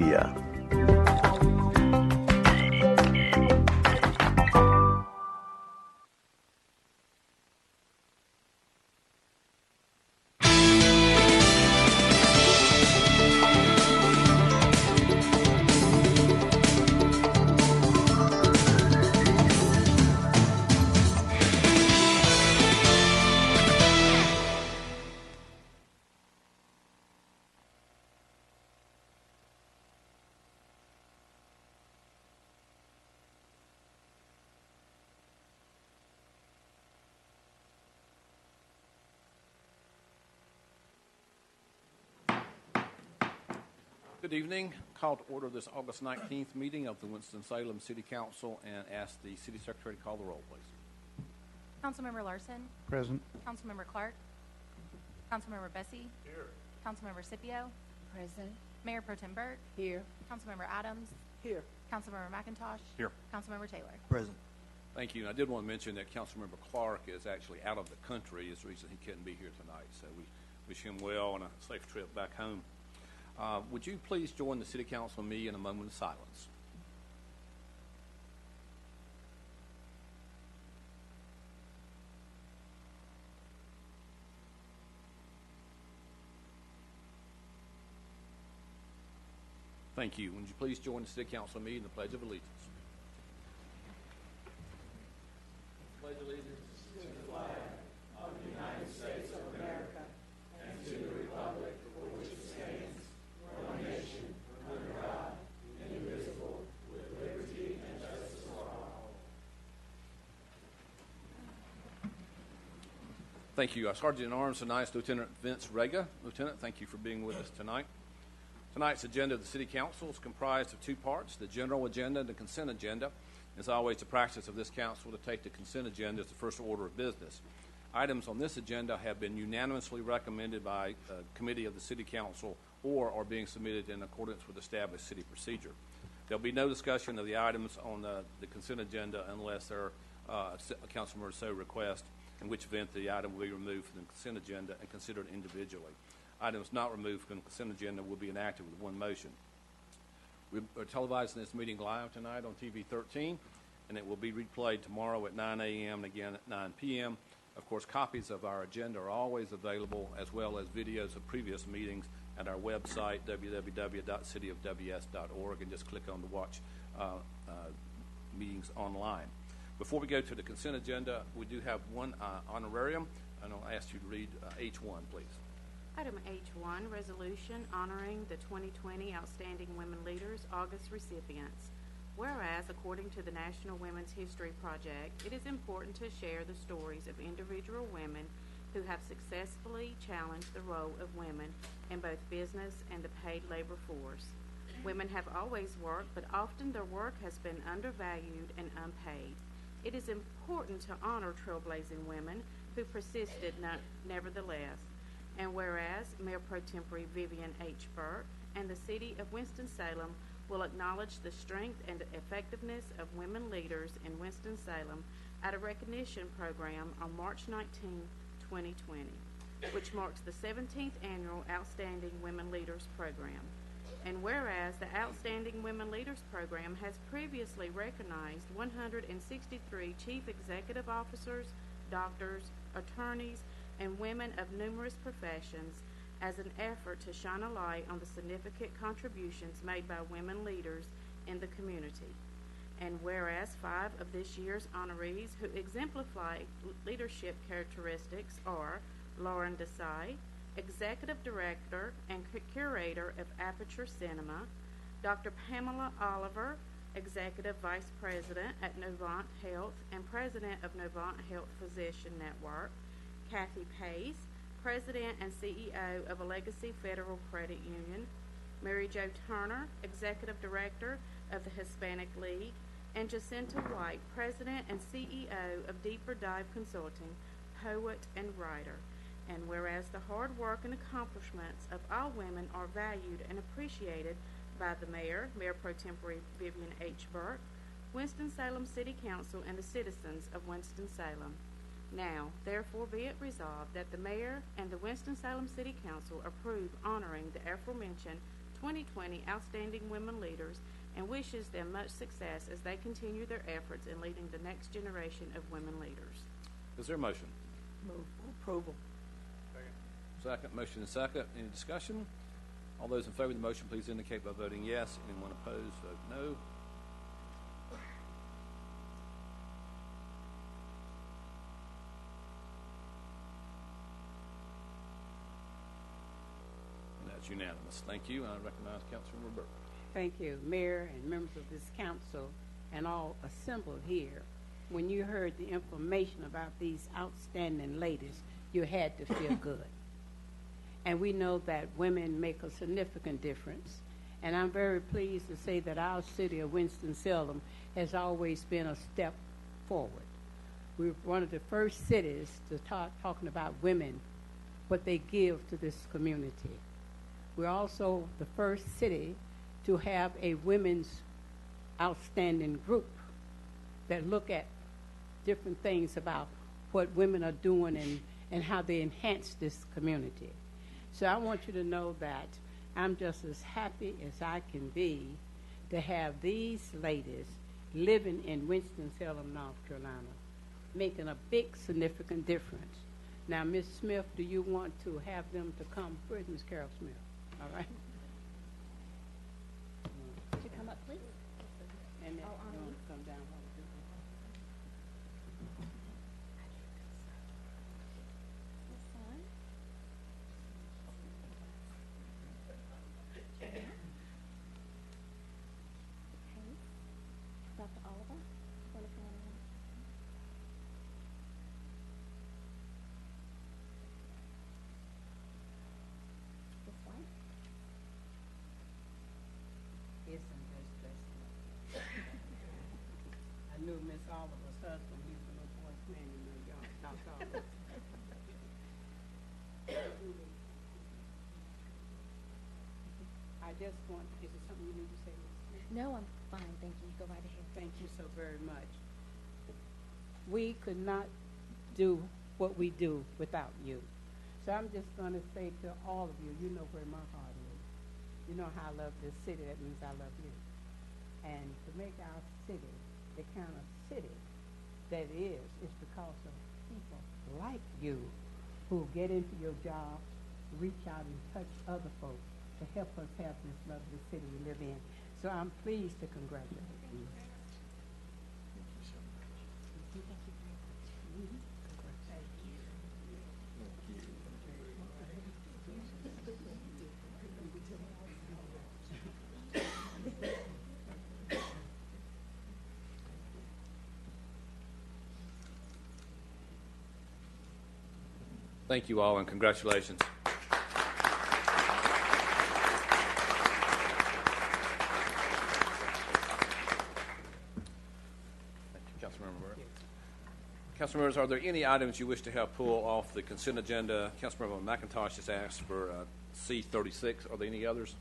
Yeah. Good evening. Call to order this August 19th meeting of the Winston-Salem City Council and ask the City Secretary to call the roll, please. Councilmember Larson. Present. Councilmember Clark. Councilmember Bessie. Here. Councilmember Scipio. Present. Mayor Pro Tem Burke. Here. Councilmember Adams. Here. Councilmember McIntosh. Here. Councilmember Taylor. Present. Thank you. And I did want to mention that Councilmember Clark is actually out of the country. It's the reason he couldn't be here tonight. So we wish him well and a safe trip back home. Would you please join the City Council and me in a moment of silence? Thank you. Would you please join the City Council and me in the Pledge of Allegiance? Pledge allegiance to the flag of the United States of America and to the republic for which it stands, one nation, under God, indivisible, with liberty and justice for all. Thank you. Sergeant in Arms tonight is Lieutenant Vince Rega. Lieutenant, thank you for being with us tonight. Tonight's agenda of the City Council is comprised of two parts, the general agenda and the consent agenda. As always, the practice of this council to take the consent agenda as the first order of business. Items on this agenda have been unanimously recommended by a committee of the City Council or are being submitted in accordance with established city procedure. There will be no discussion of the items on the consent agenda unless a council member so requests, in which event the item will be removed from the consent agenda and considered individually. Items not removed from the consent agenda will be enacted with one motion. We are televising this meeting live tonight on TV 13, and it will be replayed tomorrow at 9 a.m. and again at 9 p.m. Of course, copies of our agenda are always available, as well as videos of previous meetings at our website, www.cityofws.org, and just click on the watch meetings online. Before we go to the consent agenda, we do have one honorarium, and I'll ask you to read H1, please. Item H1, resolution honoring the 2020 Outstanding Women Leaders August recipients. Whereas, according to the National Women's History Project, it is important to share the stories of individual women who have successfully challenged the role of women in both business and the paid labor force. Women have always worked, but often their work has been undervalued and unpaid. It is important to honor trailblazing women who persisted nevertheless. And whereas Mayor Pro Tempore Vivian H. Burke and the City of Winston-Salem will acknowledge the strength and effectiveness of women leaders in Winston-Salem at a recognition program on March 19, 2020, which marks the 17th annual Outstanding Women Leaders Program. And whereas the Outstanding Women Leaders Program has previously recognized 163 chief executive officers, doctors, attorneys, and women of numerous professions as an effort to shine a light on the significant contributions made by women leaders in the community. And whereas 5 of this year's honorees who exemplify leadership characteristics are Lauren Desai, Executive Director and Curator of Aperture Cinema, Dr. Pamela Oliver, Executive Vice President at Novant Health and President of Novant Health Physician Network, Kathy Pace, President and CEO of a Legacy Federal Credit Union, Mary Jo Turner, Executive Director of the Hispanic League, and Jacinta White, President and CEO of Deeper Dive Consulting, poet and writer. And whereas the hard work and accomplishments of all women are valued and appreciated by the Mayor, Mayor Pro Tempore Vivian H. Burke, Winston-Salem City Council, and the citizens of Winston-Salem. Now, therefore, be it resolved that the Mayor and the Winston-Salem City Council approve honoring the aforementioned 2020 Outstanding Women Leaders and wishes them much success as they continue their efforts in leading the next generation of women leaders. Is there a motion? Move for approval. Second. Motion and second. Any discussion? All those in favor of the motion, please indicate by voting yes. Anyone opposed, vote no. And that's unanimous. Thank you. I recognize Councilmember Burke. Thank you, Mayor and members of this council and all assembled here. When you heard the information about these outstanding ladies, you had to feel good. And we know that women make a significant difference. And I'm very pleased to say that our city of Winston-Salem has always been a step forward. We're one of the first cities to start talking about women, what they give to this community. We're also the first city to have a women's outstanding group that look at different things about what women are doing and how they enhance this community. So I want you to know that I'm just as happy as I can be to have these ladies living in Winston-Salem, North Carolina, making a big significant difference. Now, Ms. Smith, do you want to have them to come? Where's Ms. Carol Smith? All right. Would you come up, please? And then Oh, you want to come down. This one. Okay. Dr. Oliver, you want to come on in? This one. Isn't this just I knew Miss Oliver's husband, he was a little voice man in New York, Dr. Oliver. I just want, is there something you need to say, Ms. Smith? No, I'm fine, thank you. Go right ahead. Thank you so very much. We could not do what we do without you. So I'm just going to say to all of you, you know where my heart is. You know how I love this city, that means I love you. And to make our city the kind of city that it is because of people like you who get into your job, reach out and touch other folks to help us have this lovely city we live in. So I'm pleased to congratulate you. Thank you all and congratulations. Council members, are there any items you wish to have pulled off the consent agenda? Councilmember McIntosh has asked for C36. Are there any others?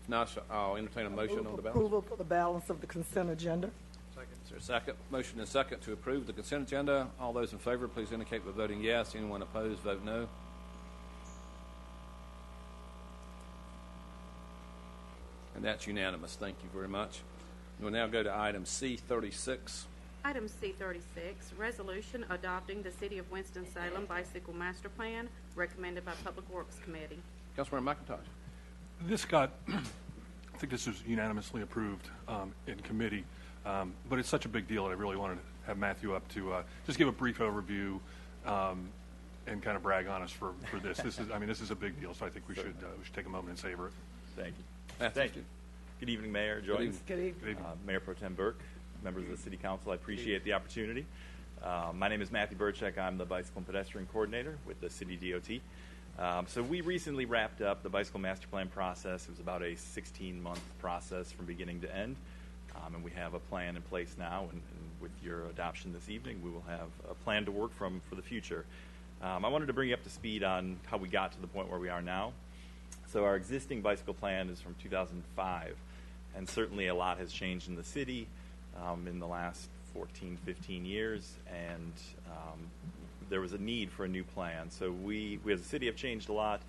If not, I'll entertain a motion on the balance. Approval for the balance of the consent agenda. Is there a second? Motion and second to approve the consent agenda. All those in favor, please indicate by voting yes. Anyone opposed, vote no. And that's unanimous. Thank you very much. We'll now go to item C36. Item C36, resolution adopting the City of Winston-Salem Bicycle Master Plan, recommended by Public Works Committee. Councilmember McIntosh. This got, I think this was unanimously approved in committee, but it's such a big deal that I really wanted to have Matthew up to just give a brief overview and kind of brag on us for this. This is a big deal, so I think we should take a moment and savor it. Thank you. Matthew. Thank you. Good evening, Mayor Joyce. evening. Good evening. Good evening. Mayor Pro Tem Burke, members of the City Council. I appreciate the opportunity. My name is Matthew Burchek. I'm the Bicycle and Pedestrian Coordinator with the City DOT. So we recently wrapped up the Bicycle Master Plan process. It was about a 16-month process from beginning to end. And we have a plan in place now, and with your adoption this evening, we will have a plan to work from for the future. I wanted to bring you up to speed on how we got to the point where we are now. So our existing bicycle plan is from 2005, and certainly a lot has changed in the city in the last 14, 15 years, and there was a need for a new plan. So we as a city have changed a lot.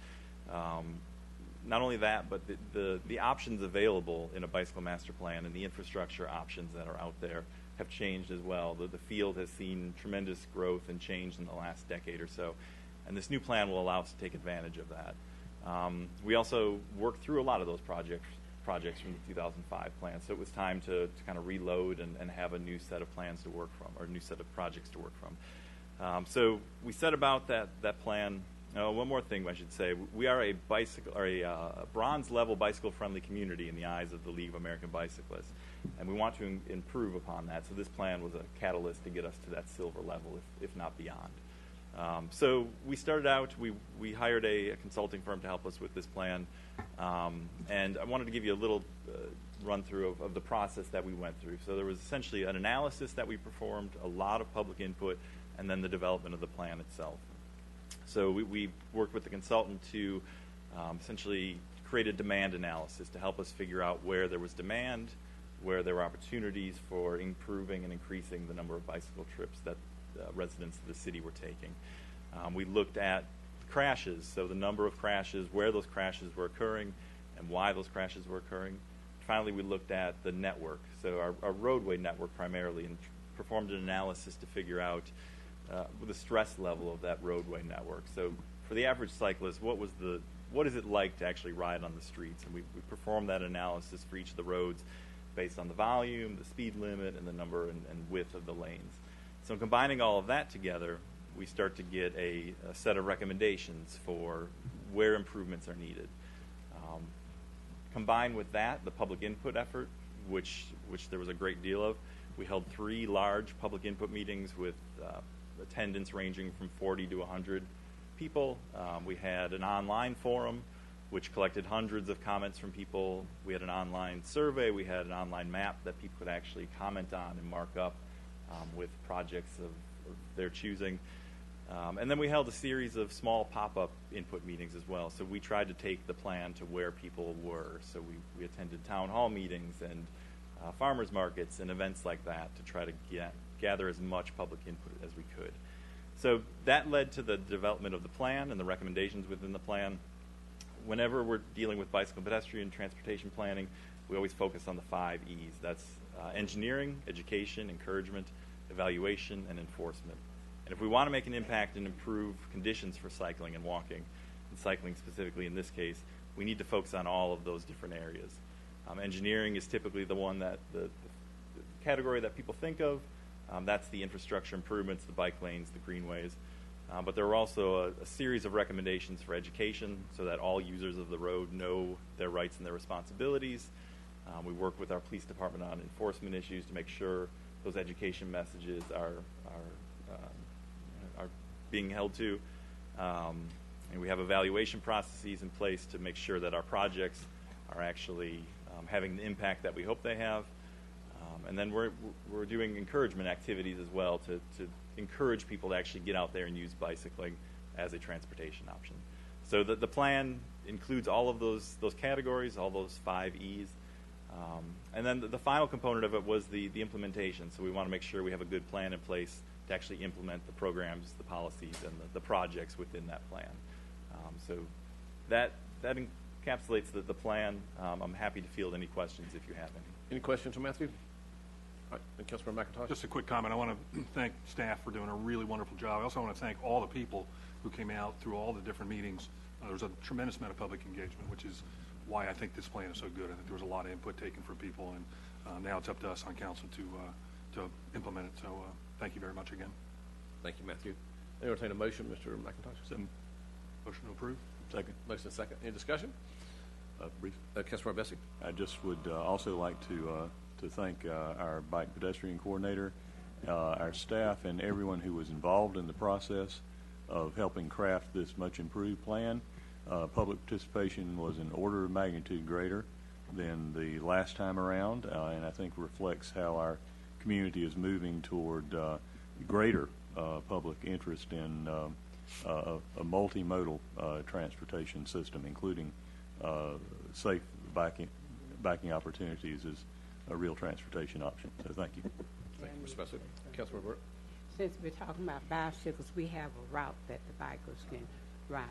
not only that, but the options available in a bicycle master plan and the infrastructure options that are out there have changed as well. The field has seen tremendous growth and change in the last decade or so, and this new plan will allow us to take advantage of that. We also worked through a lot of those projects from the 2005 plan, so it was time to kind of reload and have a new set of plans to work from, or a new set of projects to work from. So we set about that plan. One more thing I should say: we are a bronze level bicycle friendly community in the eyes of the League of American Bicyclists, and we want to improve upon that. So this plan was a catalyst to get us to that silver level, if not beyond. So we started out, we hired a consulting firm to help us with this plan, and I wanted to give you a little run through of the process that we went through. So there was essentially an analysis that we performed, a lot of public input, and then the development of the plan itself. So we worked with the consultant to essentially create a demand analysis to help us figure out where there was demand, where there were opportunities for improving and increasing the number of bicycle trips that residents of the city were taking. We looked at crashes, so the number of crashes, where those crashes were occurring, and why those crashes were occurring. Finally, we looked at the network, so our roadway network primarily, and performed an analysis to figure out the stress level of that roadway network. So for the average cyclist, what is it like to actually ride on the streets? And we performed that analysis for each of the roads based on the volume, the speed limit, and the number and width of the lanes. So combining all of that together, we start to get a set of recommendations for where improvements are needed. Combined with that, the public input effort, which there was a great deal of, we held 3 large public input meetings with attendance ranging from 40 to 100 people. We had an online forum which collected hundreds of comments from people. We had an online survey. We had an online map that people could actually comment on and mark up with projects of their choosing. And then we held a series of small pop-up input meetings as well. So we tried to take the plan to where people were. So we attended town hall meetings and farmers markets and events like that to try to gather as much public input as we could. So that led to the development of the plan and the recommendations within the plan. Whenever we're dealing with bicycle pedestrian transportation planning, we always focus on the 5 E's. That's engineering, education, encouragement, evaluation, and enforcement. And if we want to make an impact and improve conditions for cycling and walking, and cycling specifically in this case, we need to focus on all of those different areas. Engineering is typically the one that the category that people think of. That's the infrastructure improvements, the bike lanes, the greenways. But there are also a series of recommendations for education so that all users of the road know their rights and their responsibilities. We work with our police department on enforcement issues to make sure those education messages are being held to. And we have evaluation processes in place to make sure that our projects are actually having the impact that we hope they have. And then we're doing encouragement activities as well to encourage people to actually get out there and use bicycling as a transportation option. So the plan includes all of those categories, all those 5 E's. And then the final component of it was the implementation. So we want to make sure we have a good plan in place to actually implement the programs, the policies, and the projects within that plan. So that encapsulates the plan. I'm happy to field any questions if you have any. Any questions for Matthew? All right, and Councilmember McIntosh. Just a quick comment. I want to thank staff for doing a really wonderful job. I also want to thank all the people who came out through all the different meetings. There was a tremendous amount of public engagement, which is why I think this plan is so good. I think there was a lot of input taken from people, and now it's up to us on council to implement it. So thank you very much again. Thank you, Matthew. Entertain a motion, Mr. McIntosh. Motion to approve. Second. Motion second. Any discussion? Brief. Councilmember Bessie. I just would also like to thank our bike pedestrian coordinator, our staff, and everyone who was involved in the process of helping craft this much improved plan. Public participation was an order of magnitude greater than the last time around, and I think reflects how our community is moving toward greater public interest in a multimodal transportation system, including safe biking opportunities as a real transportation option. So thank you. Thank you, Mr. Bessie. Councilmember Burke. Since we're talking about bicycles, we have a route that the bikers can ride.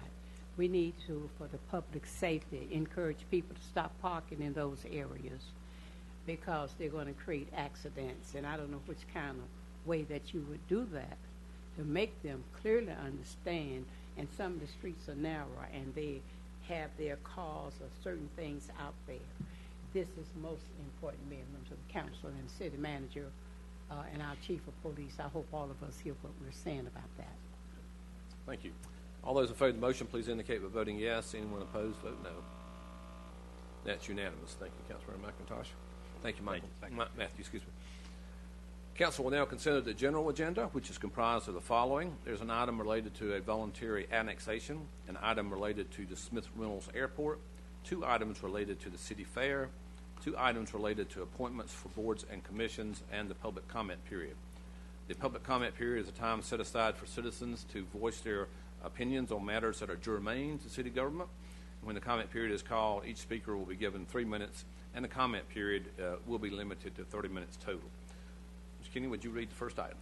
We need to, for the public safety, encourage people to stop parking in those areas because they're going to create accidents. And I don't know which kind of way that you would do that to make them clearly understand. And some of the streets are narrow and they have their cars or certain things out there. This is most important, members of the council and city manager and our chief of police. I hope all of us hear what we're saying about that. Thank you. All those in favor of the motion, please indicate by voting yes. Anyone opposed, vote no. That's unanimous. Thank you, Councilmember McIntosh. Thank you, Michael. Matthew, excuse me. Council will now consider the general agenda, which is comprised of the following. There's an item related to a voluntary annexation, an item related to the Smith Reynolds Airport, 2 items related to the city fair, 2 items related to appointments for boards and commissions, and the public comment period. The public comment period is a time set aside for citizens to voice their opinions on matters that are germane to city government. When the comment period is called, each speaker will be given 3 minutes, and the comment period will be limited to 30 minutes total. Ms. Kenny, would you read the first item?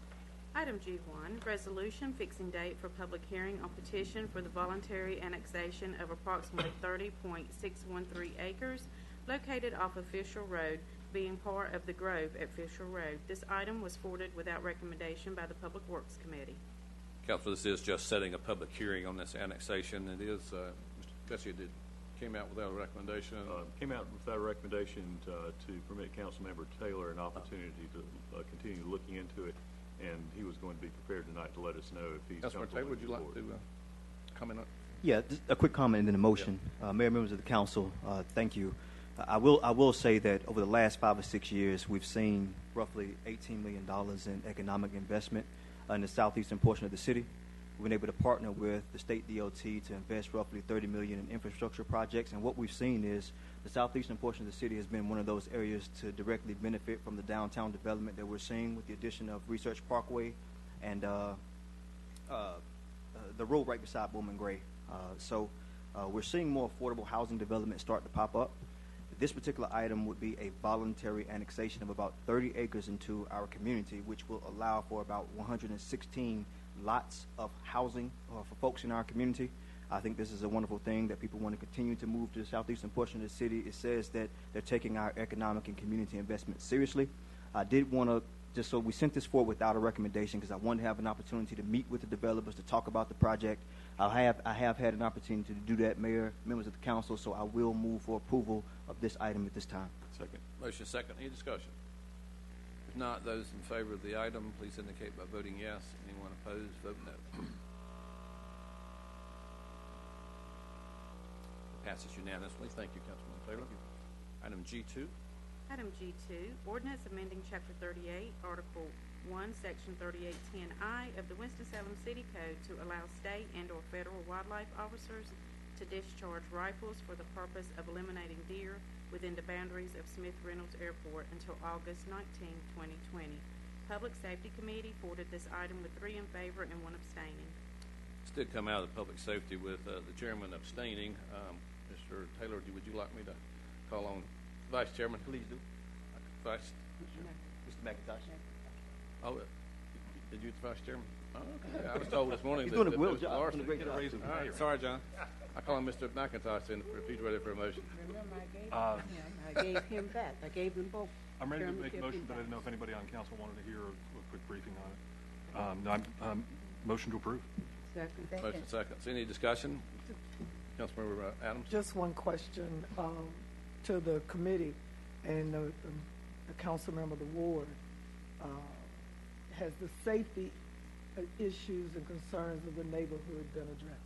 Item G1, resolution fixing date for public hearing on petition for the voluntary annexation of approximately 30.613 acres located off of Fisher Road, being part of the Grove at Fisher Road. This item was forwarded without recommendation by the Public Works Committee. Council, this is just setting a public hearing on this annexation. It is, Mr. Bessie came out without a recommendation. Came out without a recommendation to permit Councilmember Taylor an opportunity to continue looking into it, and he was going to be prepared tonight to let us know if he's Councilmember Taylor, would you like to comment on it? Yeah, just a quick comment and then a motion. Mayor, members of the council, thank you. I will say that over the last 5 or 6 years, we've seen roughly $18 million in economic investment in the southeastern portion of the city. We've been able to partner with the state DOT to invest roughly $30 million in infrastructure projects. And what we've seen is the southeastern portion of the city has been one of those areas to directly benefit from the downtown development that we're seeing with the addition of Research Parkway and the road right beside Bowman Gray. So we're seeing more affordable housing development start to pop up. This particular item would be a voluntary annexation of about 30 acres into our community, which will allow for about 116 lots of housing for folks in our community. I think this is a wonderful thing that people want to continue to move to the southeastern portion of the city. It says that they're taking our economic and community investment seriously. I did want to, just so we sent this forward without a recommendation because I wanted to have an opportunity to meet with the developers to talk about the project. I have had an opportunity to do that, Mayor, members of the council, so I will move for approval of this item at this time. Second. Motion second. Any discussion? If not, those in favor of the item, please indicate by voting yes. Anyone opposed, vote no. Passes unanimously. Thank you, Councilman Taylor. Item G2. Item G2, ordinance amending Chapter 38, Article 1, Section 3810I of the Winston-Salem City Code to allow state and/or federal wildlife officers to discharge rifles for the purpose of eliminating deer within the boundaries of Smith Reynolds Airport until August 19, 2020. Public Safety Committee forwarded this item with 3 in favor and 1 abstaining. This did come out of the public safety with the chairman abstaining. Mr. Taylor, would you like me to call on Vice Chairman? Please do. Vice. Mr. McIntosh. Oh, did you, Vice Chairman? Oh, okay. I was told this morning He's that doing a Mr. job. Larson. Doing a great job. All right, sorry, John. I call him Mr. McIntosh in if he's ready for a motion. Remember, I gave him that. I gave them both. I'm ready to Chairman make a gave motion, him but I back. didn't know if anybody on council wanted to hear a quick briefing on it. No, motion to approve. Second. Motion second. Any discussion? Councilmember Adams? Just one question to the committee and the council member of the ward. Has the safety issues and concerns of the neighborhood been addressed?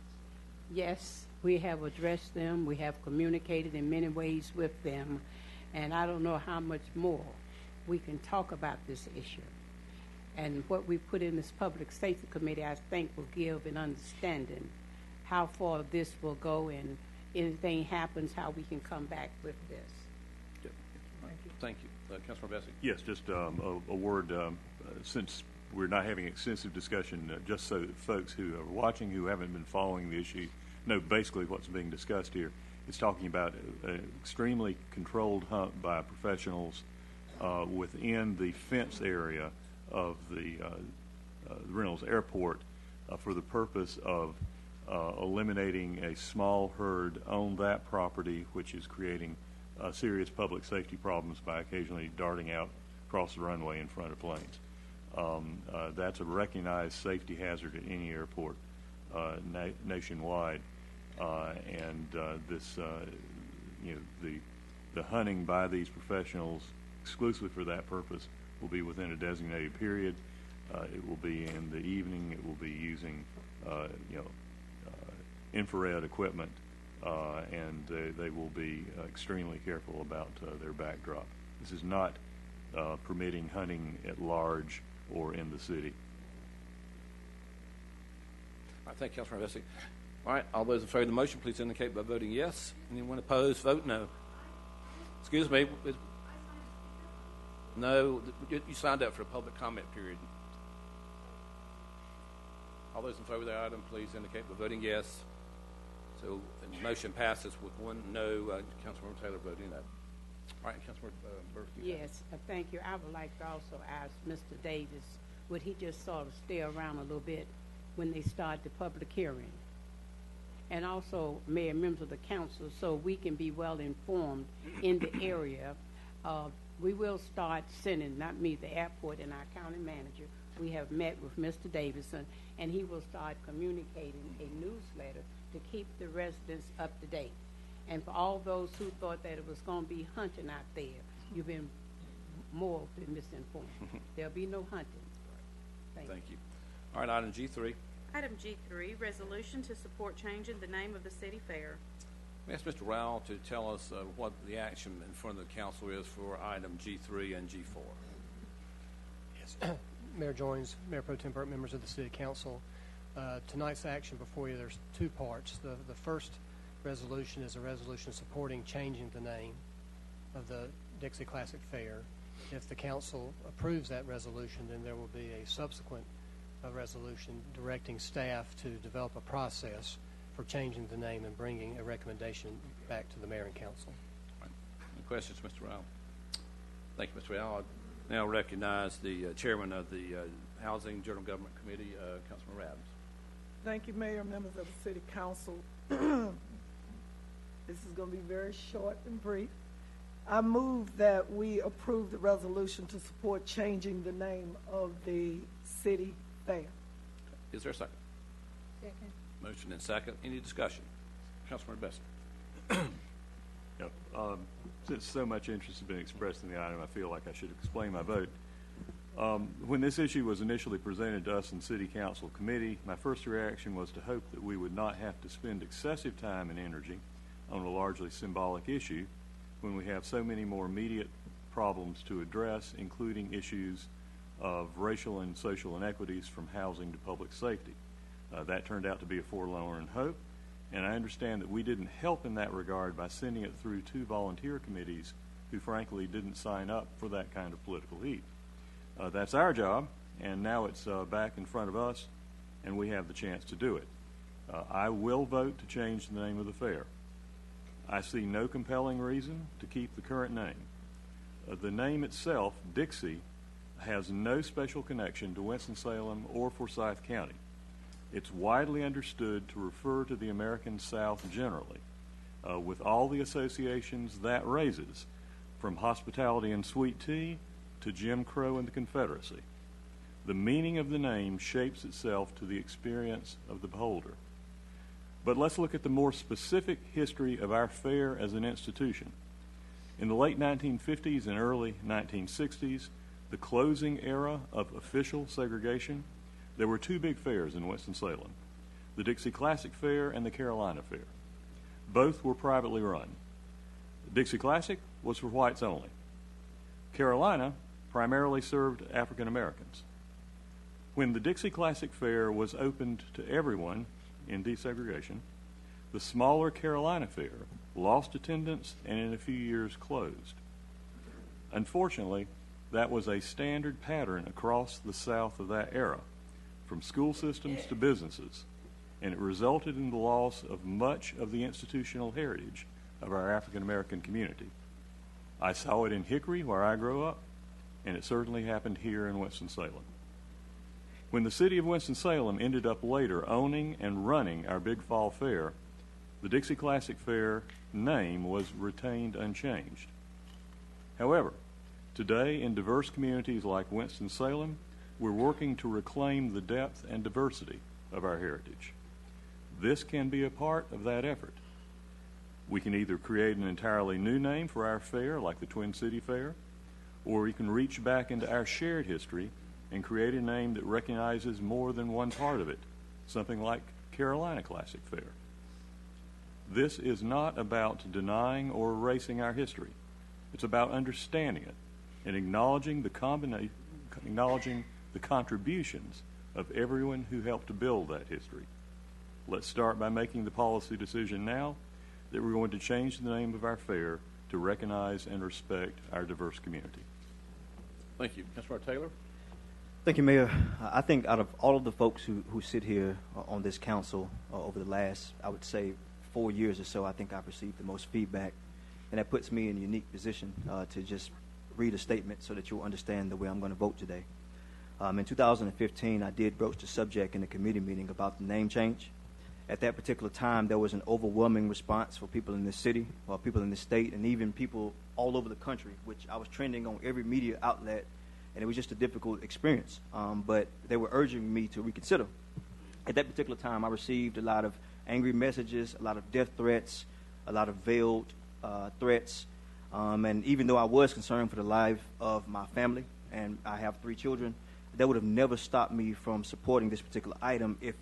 Yes, we have addressed them. We have communicated in many ways with them. And I don't know how much more we can talk about this issue. And what we put in this public safety committee, I think, will give an understanding how far this will go, and anything happens, how we can come back with this. Thank you. Councilmember Bessie? Yes, just a word, since we're not having extensive discussion, just so that folks who are watching who haven't been following the issue know basically what's being discussed here. It's talking about an extremely controlled hunt by professionals within the fence area of the Reynolds Airport for the purpose of eliminating a small herd on that property, which is creating serious public safety problems by occasionally darting out across the runway in front of planes. That's a recognized safety hazard at any airport nationwide, and the hunting by these professionals exclusively for that purpose will be within a designated period. It will be in the evening. It will be using infrared equipment, and they will be extremely careful about their backdrop. This is not permitting hunting at large or in the city. All right, thank you, Councilmember Vesey. All right, all those in favor of the motion, please indicate by voting yes. Anyone opposed, vote no. Excuse me. No, you signed up for a public comment period. All those in favor of the item, please indicate by voting yes. So the motion passes with one no. Councilmember Taylor voting no. All right, Councilmember Burke. Yes, thank you. I would like to also ask Mr. Davis, would he just sort of stay around a little bit when they start the public hearing? And also, Mayor, members of the council, so we can be well informed in the area. We will start sending, not me, the airport and our county manager. We have met with Mr. Davidson, and he will start communicating a newsletter to keep the residents up to date. And for all those who thought that it was going to be hunting out there, you've been more than misinformed. There'll be no hunting. Thank you. All right, item G3. Item G3, resolution to support changing the name of the city fair. We ask Mr. Rowell to tell us what the action in front of the council is for item G3 and G4. Yes. Mayor Joins, Mayor Pro Tem Burke, members of the City Council. Tonight's action before you, there's two parts. The first resolution is a resolution supporting changing the name of the Dixie Classic Fair. If the council approves that resolution, then there will be a subsequent resolution directing staff to develop a process for changing the name and bringing a recommendation back to the mayor and council. Right. Any questions, Mr. Rowell? Thank you, Mr. Rowell. I now recognize the chairman of the Housing General Government Committee, Councilman Adams. Thank you, Mayor, members of the City Council. This is going to be very short and brief. I move that we approve the resolution to support changing the name of the city fair. Is there a second? Second. Motion and second. Any discussion? Councilman Besser. Yep. Since so much interest has been expressed in the item, I feel like I should explain my vote. When this issue was initially presented to us in City Council Committee, my first reaction was to hope that we would not have to spend excessive time and energy on a largely symbolic issue when we have so many more immediate problems to address, including issues of racial and social inequities from housing to public safety. That turned out to be a forlorn hope, and I understand that we didn't help in that regard by sending it through two volunteer committees who frankly didn't sign up for that kind of political heat. That's our job, and now it's back in front of us, and we have the chance to do it. I will vote to change the name of the fair. I see no compelling reason to keep the current name. The name itself, Dixie, has no special connection to Winston-Salem or Forsyth County. It's widely understood to refer to the American South generally, with all the associations that raises, from hospitality and sweet tea to Jim Crow and the Confederacy. The meaning of the name shapes itself to the experience of the beholder. But let's look at the more specific history of our fair as an institution. In the late 1950s and early 1960s, the closing era of official segregation, there were two big fairs in Winston-Salem, the Dixie Classic Fair and the Carolina Fair. Both were privately run. The Dixie Classic was for whites only. Carolina primarily served African Americans. When the Dixie Classic Fair was opened to everyone in desegregation, the smaller Carolina Fair lost attendance and in a few years closed. Unfortunately, that was a standard pattern across the South of that era, from school systems to businesses, and it resulted in the loss of much of the institutional heritage of our African American community. I saw it in Hickory, where I grew up, and it certainly happened here in Winston-Salem. When the city of Winston-Salem ended up later owning and running our Big Fall Fair, the Dixie Classic Fair name was retained unchanged. However, today in diverse communities like Winston-Salem, we're working to reclaim the depth and diversity of our heritage. This can be a part of that effort. We can either create an entirely new name for our fair, like the Twin City Fair, or we can reach back into our shared history and create a name that recognizes more than one part of it, something like Carolina Classic Fair. This is not about denying or erasing our history. It's about understanding it and acknowledging the contributions of everyone who helped to build that history. Let's start by making the policy decision now that we're going to change the name of our fair to recognize and respect our diverse community. Thank you. Councilmember Taylor? Thank you, Mayor. I think out of all of the folks who sit here on this council over the last, I would say, 4 years or so, I think I've received the most feedback, and that puts me in a unique position to just read a statement so that you'll understand the way I'm going to vote today. In 2015, I did broach the subject in a committee meeting about the name change. At that particular time, there was an overwhelming response for people in this city, or people in this state, and even people all over the country, which I was trending on every media outlet, and it was just a difficult experience. But they were urging me to reconsider. At that particular time, I received a lot of angry messages, a lot of death threats, a lot of veiled threats. And even though I was concerned for the life of my family, and I have 3 children, that would have never stopped me from supporting this particular item if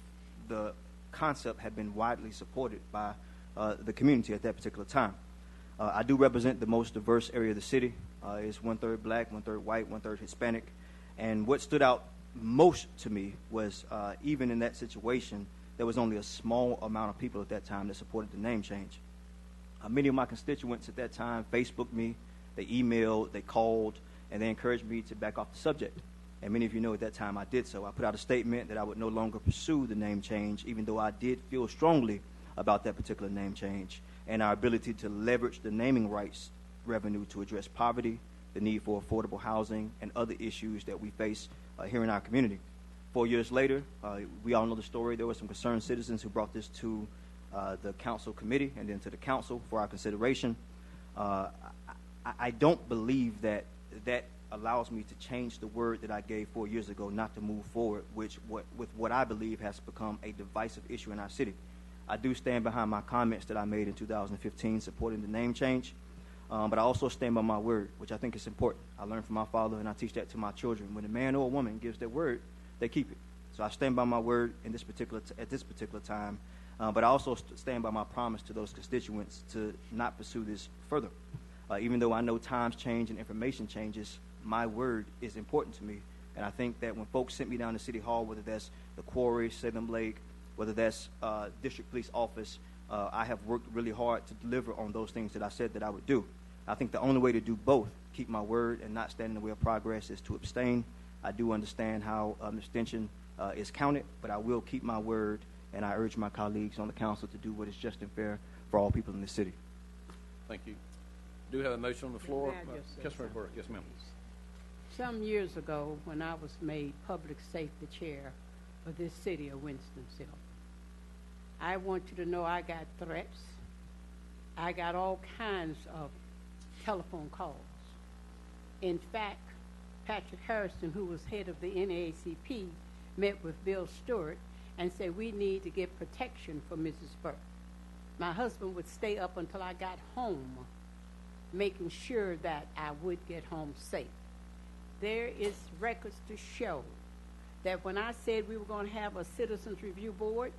the concept had been widely supported by the community at that particular time. I do represent the most diverse area of the city. It's 1/3 black, 1/3 white, 1/3 Hispanic. And what stood out most to me was even in that situation, there was only a small amount of people at that time that supported the name change. Many of my constituents at that time Facebooked me, they emailed, they called, and they encouraged me to back off the subject. And many of you know at that time I did so. I put out a statement that I would no longer pursue the name change, even though I did feel strongly about that particular name change and our ability to leverage the naming rights revenue to address poverty, the need for affordable housing, and other issues that we face here in our community. 4 years later, we all know the story. There were some concerned citizens who brought this to the council committee and then to the council for our consideration. I don't believe that allows me to change the word that I gave 4 years ago not to move forward, with what I believe has become a divisive issue in our city. I do stand behind my comments that I made in 2015 supporting the name change, but I also stand by my word, which I think is important. I learned from my father, and I teach that to my children. When a man or a woman gives their word, they keep it. So I stand by my word at this particular time, but I also stand by my promise to those constituents to not pursue this further. Even though I know times change and information changes, my word is important to me. And I think that when folks sent me down to City Hall, whether that's the Quarry, Salem Lake, whether that's District Police Office, I have worked really hard to deliver on those things that I said that I would do. I think the only way to do both, keep my word and not stand in the way of progress, is to abstain. I do understand how abstention is counted, but I will keep my word, and I urge my colleagues on the council to do what is just and fair for all people in the city. Thank you. Do we have a motion on the floor? May I just say Councilmember Burke, yes, ma'am. Some years ago, when I was made public safety chair of this city of Winston-Salem, I want you to know I got threats. I got all kinds of telephone calls. In fact, Patrick Harrison, who was head of the NAACP, met with Bill Stewart and said, we need to get protection for Mrs. Burke. My husband would stay up until I got home, making sure that I would get home safe. There is records to show that when I said we were going to have a citizens review board,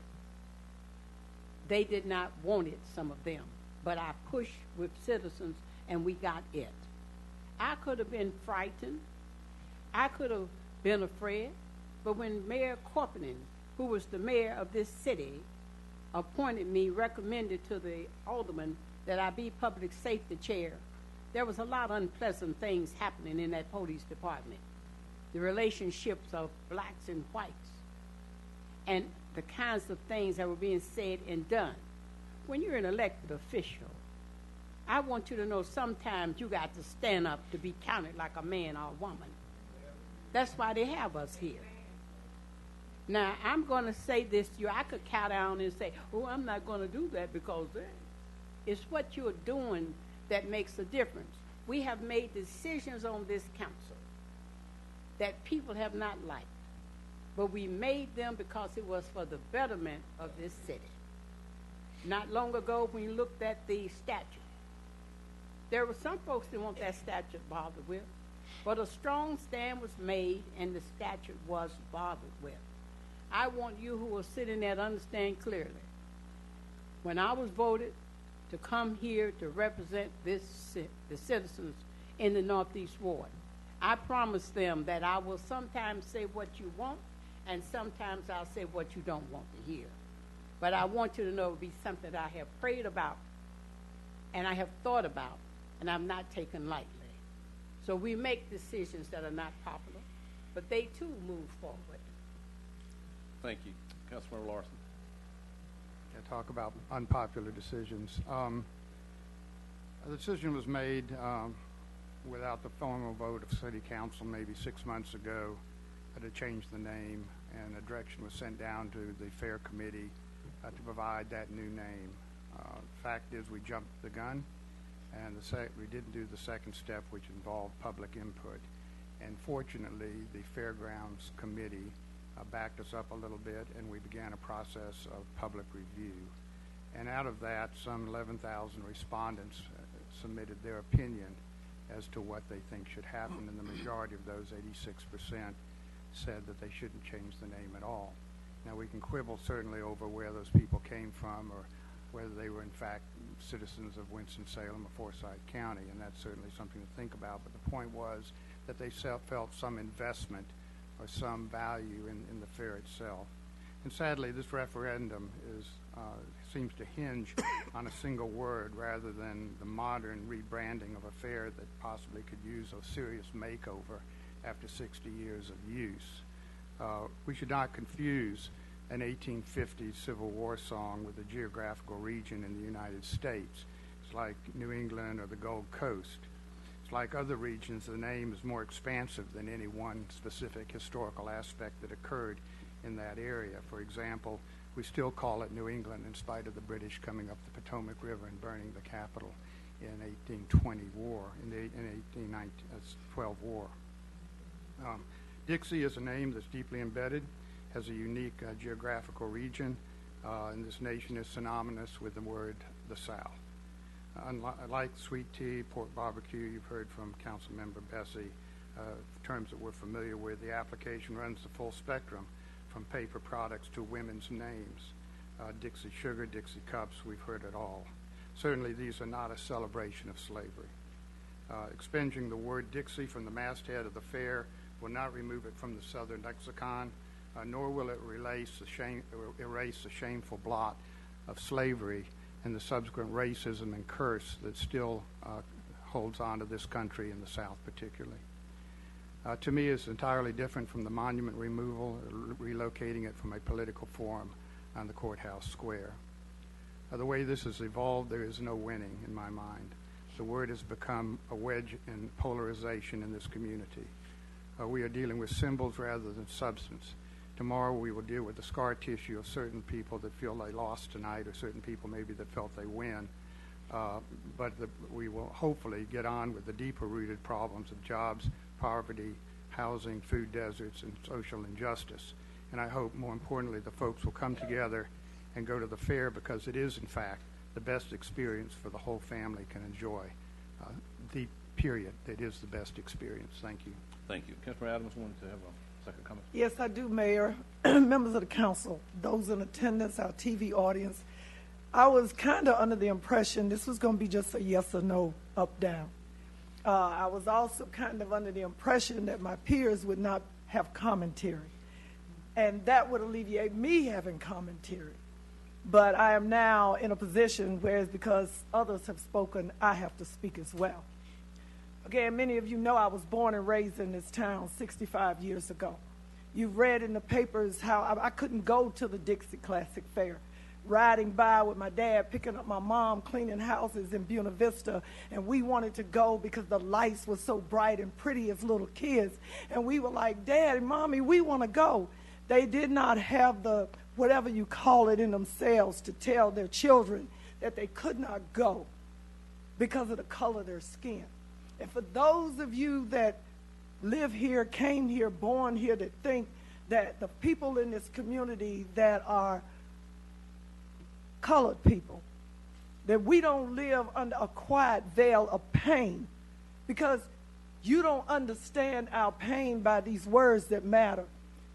they did not want it, some of them, but I pushed with citizens and we got it. I could have been frightened. I could have been afraid, but when Mayor Corporation, who was the mayor of this city, appointed me, recommended to the alderman that I be public safety chair, there was a lot of unpleasant things happening in that police department. The relationships of blacks and whites, and the kinds of things that were being said and done. When you're an elected official, I want you to know sometimes you got to stand up to be counted like a man or a woman. That's why they have us here. Now, I'm going to say this to you. I could count down and say, oh, I'm not going to do that because it's what you're doing that makes a difference. We have made decisions on this council that people have not liked, but we made them because it was for the betterment of this city. Not long ago, when you looked at the statute, there were some folks that want that statute bothered with, but a strong stand was made and the statute was bothered with. I want you who are sitting there to understand clearly. When I was voted to come here to represent the citizens in the Northeast Ward, I promised them that I will sometimes say what you want and sometimes I'll say what you don't want to hear. But I want you to know it will be something that I have prayed about and I have thought about and I'm not taken lightly. So we make decisions that are not popular, but they too move forward. Thank you. Councilmember Larson. Talk about unpopular decisions. The decision was made without the formal vote of City Council maybe 6 months ago to change the name, and a direction was sent down to the Fair Committee to provide that new name. Fact is, we jumped the gun, and we didn't do the second step, which involved public input. And fortunately, the Fairgrounds Committee backed us up a little bit, and we began a process of public review. And out of that, some 11,000 respondents submitted their opinion as to what they think should happen, and the majority of those, 86%, said that they shouldn't change the name at all. Now, we can quibble certainly over where those people came from or whether they were in fact citizens of Winston-Salem or Forsyth County, and that's certainly something to think about. But the point was that they felt some investment or some value in the fair itself. And sadly, this referendum seems to hinge on a single word rather than the modern rebranding of a fair that possibly could use a serious makeover after 60 years of use. We should not confuse an 1850s Civil War song with a geographical region in the United States. It's like New England or the Gold Coast. Like other regions, the name is more expansive than any one specific historical aspect that occurred in that area. For example, we still call it New England in spite of the British coming up the Potomac River and burning the capital in 1820 war, in the 1812 war. Dixie is a name that's deeply embedded, has a unique geographical region, and this nation is synonymous with the word the South. Unlike sweet tea, pork barbecue, you've heard from Councilmember Bessie, terms that we're familiar with, the application runs the full spectrum from paper products to women's names. Dixie Sugar, Dixie Cups, we've heard it all. Certainly these are not a celebration of slavery. Expunging the word Dixie from the masthead of the fair will not remove it from the Southern lexicon, nor will it erase the shameful blot of slavery and the subsequent racism and curse that still holds on to this country in the South particularly. To me, it's entirely different from the monument removal, relocating it from a political forum on the courthouse square. The way this has evolved, there is no winning in my mind. The word has become a wedge in polarization in this community. We are dealing with symbols rather than substance. Tomorrow we will deal with the scar tissue of certain people that feel they lost tonight or certain people maybe that felt they win. We will hopefully get on with the deeper rooted problems of jobs, poverty, housing, food deserts, and social injustice. And I hope, more importantly, the folks will come together and go to the fair because it is, in fact, the best experience for the whole family can enjoy. It is the best experience. Thank you. Thank you. Councilmember Adams wanted to have a second comment. Yes, I do, Mayor. Members of the council, those in attendance, our TV audience, I was kind of under the impression this was going to be just a yes or no, up, down. I was also kind of under the impression that my peers would not have commentary, and that would alleviate me having commentary. But I am now in a position where it's because others have spoken, I have to speak as well. Again, many of you know I was born and raised in this town 65 years ago. You've read in the papers how I couldn't go to the Dixie Classic Fair. Riding by with my dad, picking up my mom, cleaning houses in Buena Vista, and we wanted to go because the lights were so bright and pretty as little kids. And we were like, Dad and Mommy, we want to go. They did not have the, whatever you call it, in themselves to tell their children that they could not go because of the color of their skin. And for those of you that live here, came here, born here, that think that the people in this community that are colored people, that we don't live under a quiet veil of pain, because you don't understand our pain by these words that matter.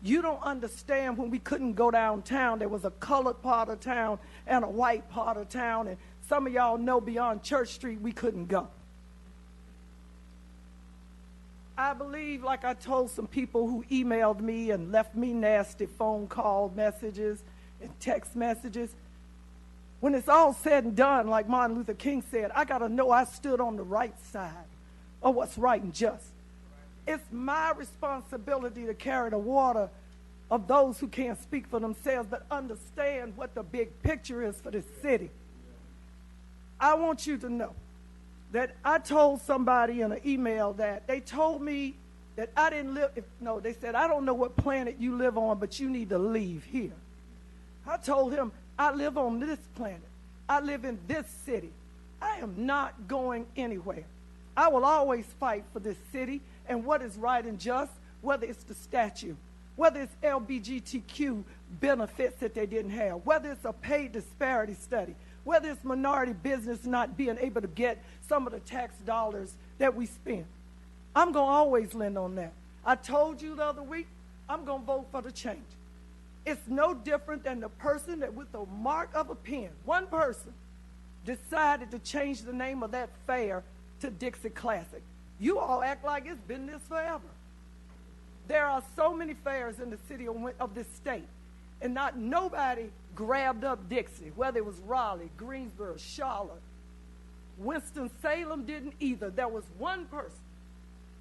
You don't understand when we couldn't go downtown, there was a colored part of town and a white part of town, and some of y'all know beyond Church Street we couldn't go. I believe, like I told some people who emailed me and left me nasty phone call messages and text messages, when it's all said and done, like Martin Luther King said, I got to know I stood on the right side of what's right and just. It's my responsibility to carry the water of those who can't speak for themselves but understand what the big picture is for this city. I want you to know that I told somebody in an email that they told me that I didn't live, they said, I don't know what planet you live on, but you need to leave here. I told him, I live on this planet. I live in this city. I am not going anywhere. I will always fight for this city and what is right and just, whether it's the statue, whether it's LGBTQ benefits that they didn't have, whether it's a pay disparity study, whether it's minority business not being able to get some of the tax dollars that we spend. I'm going to always lend on that. I told you the other week, I'm going to vote for the change. It's no different than the person that with the mark of a pen, one person, decided to change the name of that fair to Dixie Classic. You all act like it's been this forever. There are so many fairs in the city of this state, and not nobody grabbed up Dixie, whether it was Raleigh, Greensboro, Charlotte. Winston Salem didn't either. There was one person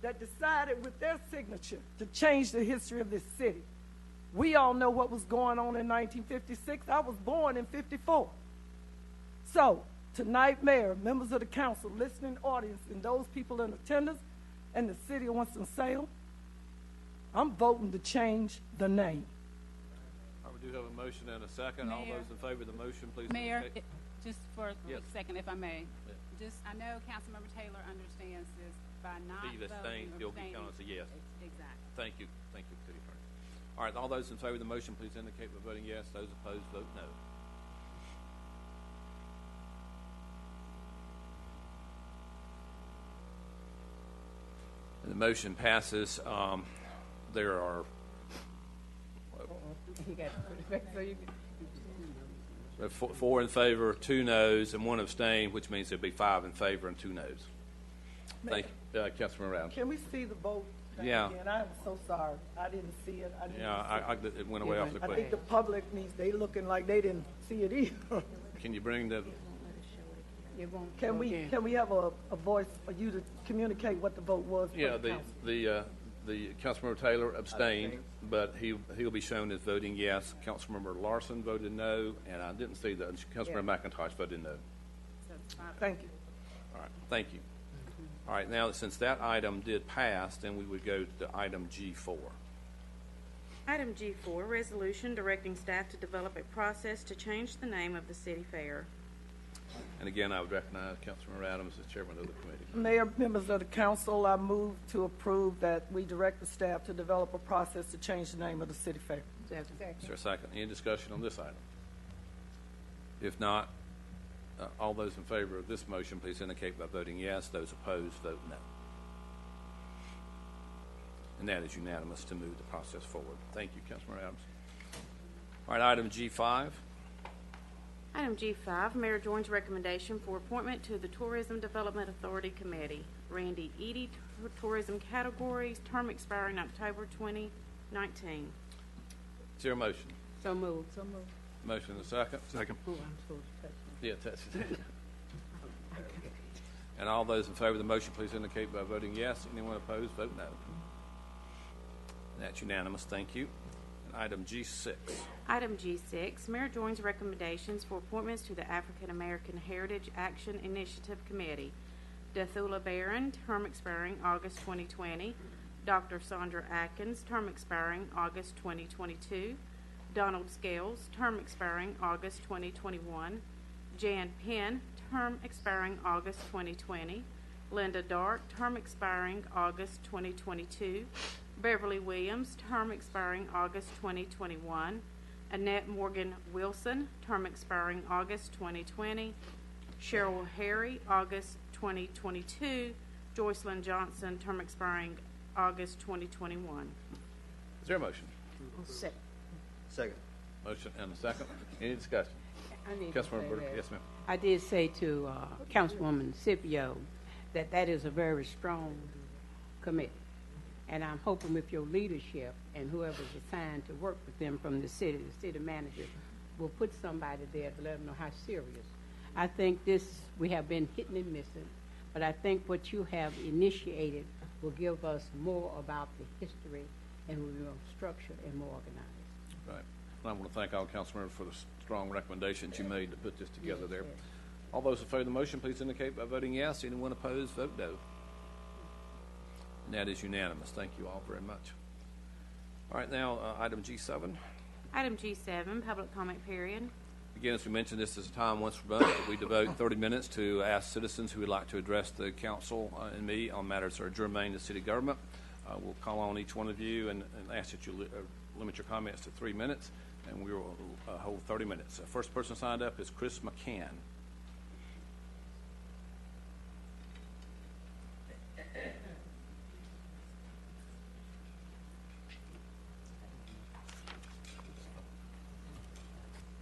that decided with their signature to change the history of this city. We all know what was going on in 1956. I was born in 54. So, tonight, Mayor, members of the council, listening audience, and those people in attendance, and the city of Winston-Salem, I'm voting to change the name. All right, we do have a motion and a second. Mayor. All those in favor of the motion, please Mayor, indicate. just for a Yes. quick second, if I may. Yeah. Just, I know Councilmember Taylor understands this by not He voting abstained, or he'll be abstaining. counted as a yes. Exactly. Thank you, City Attorney. All right, all those in favor of the motion, please indicate by voting yes. Those opposed, vote no. And the motion passes. There are You got to put it back so you can. four in favor, 2 noes, and 1 abstain, which means there'll be 5 in favor and 2 noes. Thank you, Councilman Adams. Can we see the vote back Yeah. again? I am so sorry. I didn't see it. Yeah, it went away off the I quick. think the public needs, they looking like they didn't see it either. Can you bring the? It won't Can go we, again. can we have a voice for you to communicate what the vote was for Yeah, the council? the Councilmember Taylor abstained, but he'll be shown as voting yes. Councilmember Larson voted no, and I didn't see that. Councilmember McIntosh voted no. So it's 5. Thank you. All right, thank you. All right, now since that item did pass, then we would go to item G4. Item G4, resolution directing staff to develop a process to change the name of the city fair. And again, I would recognize Councilmember Adams as chairman of the committee. Mayor, members of the council, I move to approve that we direct the staff to develop a process to change the name of the city fair. Is there a second? Any discussion on this item? If not, all those in favor of this motion, please indicate by voting yes. Those opposed, vote no. And that is unanimous to move the process forward. Thank you, Councilmember Adams. All right, item G5. Item G5, Mayor Joines' recommendation for appointment to the Tourism Development Authority Committee. Randy Eady, Tourism Categories, term expiring October 2019. Is there a motion? So moved. So moved. Motion and a second? Second. Ooh, I'm supposed to touch it. Yeah, touch it. And all those in favor of the motion, please indicate by voting yes. Anyone opposed, vote no. That's unanimous. Thank you. And item G6. Item G6, Mayor Joines' recommendations for appointments to the African American Heritage Action Initiative Committee. Dathula Barron, term expiring August 2020. Dr. Sandra Atkins, term expiring August 2022. Donald Scales, term expiring August 2021. Jan Penn, term expiring August 2020. Linda Dart, term expiring August 2022. Beverly Williams, term expiring August 2021. Annette Morgan Wilson, term expiring August 2020. Cheryl Harry, August 2022. Joycelyn Johnson, term expiring August 2021. Is there a motion? Second. Second. Motion and a second. Any discussion? I need to say Councilmember Burke. that. Yes, ma'am. I did say to Councilwoman Scipio that is a very strong committee. And I'm hoping with your leadership and whoever's assigned to work with them from the city manager, will put somebody there to let them know how serious. I think we have been hitting and missing, but I think what you have initiated will give us more about the history and will be more structured and more organized. Right. And I want to thank all council members for the strong recommendations you made to put this together there. Yes. All those in favor of the motion, please indicate by voting yes. Anyone opposed, vote no. And that is unanimous. Thank you all very much. All right, now item G7. Item G7, public comment period. Again, as we mentioned, this is a time once per month that we devote 30 minutes to ask citizens who would like to address the council and me on matters that are germane to city government. We'll call on each one of you and ask that you limit your comments to 3 minutes, and we will hold 30 minutes. The first person signed up is Chris McCann.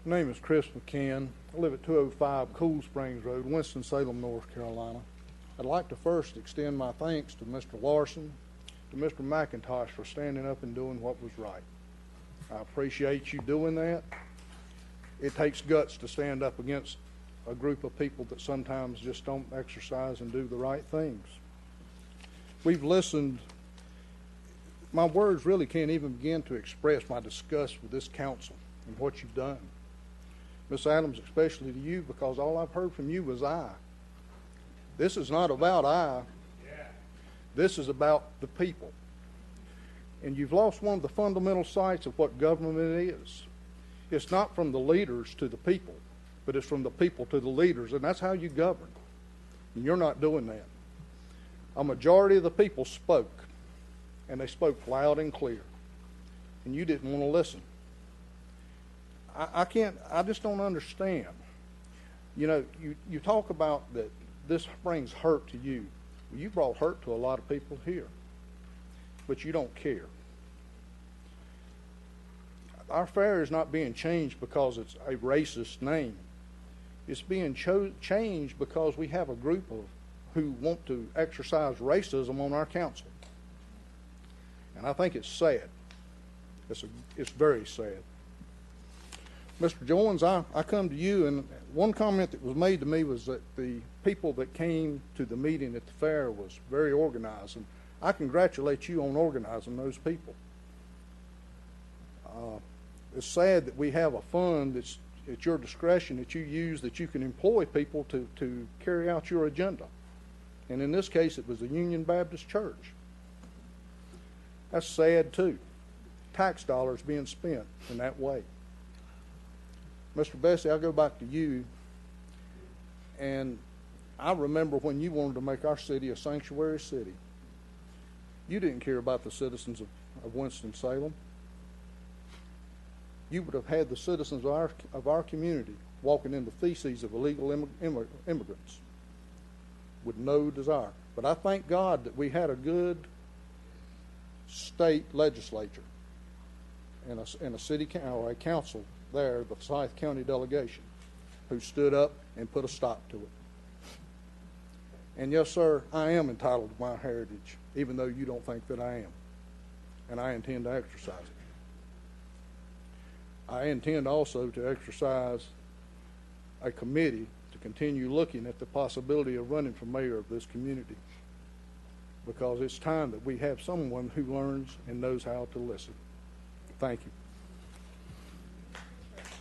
My name is Chris McCann. I live at 205 Cool Springs Road, Winston-Salem, North Carolina. I'd like to first extend my thanks to Mr. Larson, to Mr. McIntosh for standing up and doing what was right. I appreciate you doing that. It takes guts to stand up against a group of people that sometimes just don't exercise and do the right things. We've listened. My words really can't even begin to express my disgust with this council and what you've done. Ms. Adams, especially to you, because all I've heard from you was I. This is not about I. This is about the people. And you've lost one of the fundamental sights of what government is. It's not from the leaders to the people, but it's from the people to the leaders, and that's how you govern. And you're not doing that. A majority of the people spoke, and they spoke loud and clear, and you didn't want to listen. I just don't understand. You know, you talk about that this brings hurt to you. Well, you brought hurt to a lot of people here, but you don't care. Our fair is not being changed because it's a racist name. It's being changed because we have a group of who want to exercise racism on our council. And I think it's sad. It's very sad. Mr. Jones, I come to you, and one comment that was made to me was that the people that came to the meeting at the fair was very organized, and I congratulate you on organizing those people. It's sad that we have a fund that's at your discretion that you use, that you can employ people to carry out your agenda. And in this case, it was the Union Baptist Church. That's sad, too. Tax dollars being spent in that way. Mr. Bessie, I'll go back to you. And I remember when you wanted to make our city a sanctuary city. You didn't care about the citizens of Winston-Salem. You would have had the citizens of our community walking in the feces of illegal immigrants with no desire. But I thank God that we had a good state legislature and a city or a council there, the Forsyth County delegation, who stood up and put a stop to it. And yes, sir, I am entitled to my heritage, even though you don't think that I am. And I intend to exercise it. I intend also to exercise a committee to continue looking at the possibility of running for mayor of this community, because it's time that we have someone who learns and knows how to listen. Thank you.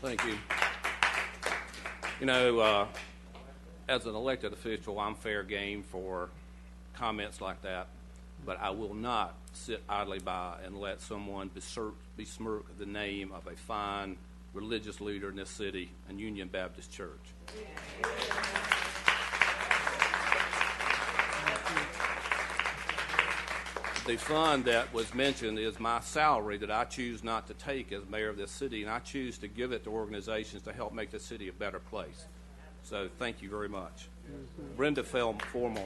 Thank you. You know, as an elected official, I'm fair game for comments like that. but I will not sit idly by and let someone besmirk the name of a fine religious leader in this city and Union Baptist Church. The fund that was mentioned is my salary that I choose not to take as mayor of this city, and I choose to give it to organizations to help make the city a better place. So thank you very much. Brenda Formore.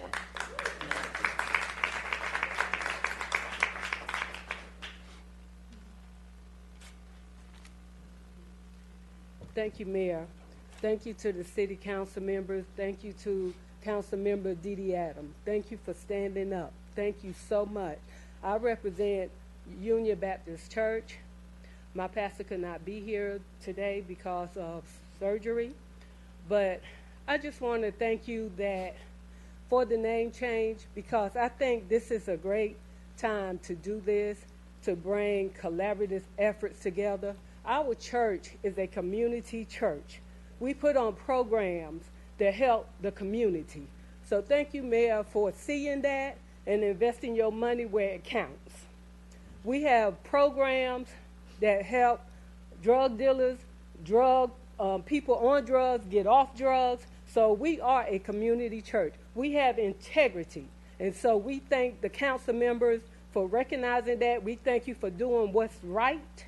Thank you, Mayor. Thank you to the city council members. Thank you to Council Member Dee Dee Adams. Thank you for standing up. Thank you so much. I represent Union Baptist Church. My pastor could not be here today because of surgery, but I just want to thank you for the name change, because I think this is a great time to do this, to bring collaborative efforts together. Our church is a community church. We put on programs that help the community. So thank you, Mayor, for seeing that and investing your money where it counts. We have programs that help drug dealers, people on drugs get off drugs. So we are a community church. We have integrity. And so we thank the council members for recognizing that. We thank you for doing what's right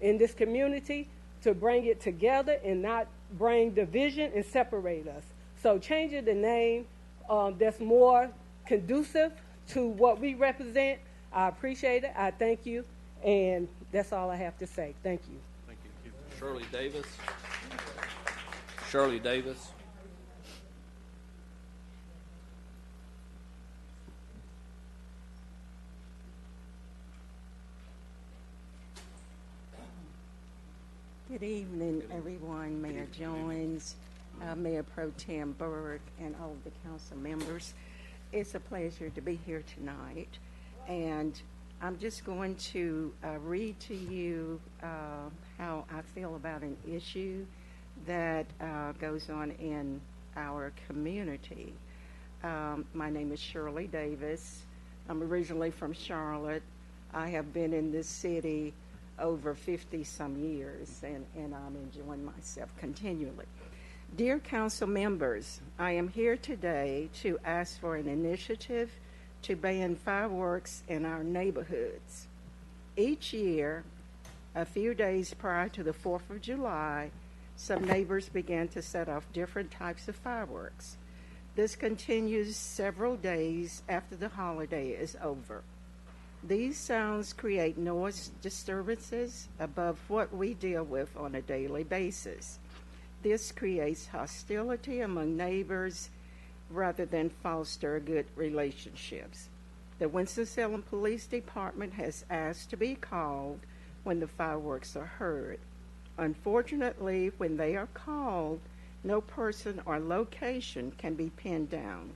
in this community to bring it together and not bring division and separate us. So changing the name that's more conducive to what we represent, I appreciate it. I thank you. And that's all I have to say. Thank you. Thank you. Shirley Davis. Shirley Davis. Good evening, everyone. Mayor Jones, Mayor Pro Tem Burke, and all of the council members. It's a pleasure to be here tonight. And I'm just going to read to you how I feel about an issue that goes on in our community. My name is Shirley Davis. I'm originally from Charlotte. I have been in this city over 50-some years, and I'm enjoying myself continually. Dear council members, I am here today to ask for an initiative to ban fireworks in our neighborhoods. Each year, a few days prior to the 4th of July, some neighbors began to set off different types of fireworks. This continues several days after the holiday is over. These sounds create noise disturbances above what we deal with on a daily basis. This creates hostility among neighbors rather than foster good relationships. The Winston-Salem Police Department has asked to be called when the fireworks are heard. Unfortunately, when they are called, no person or location can be pinned down.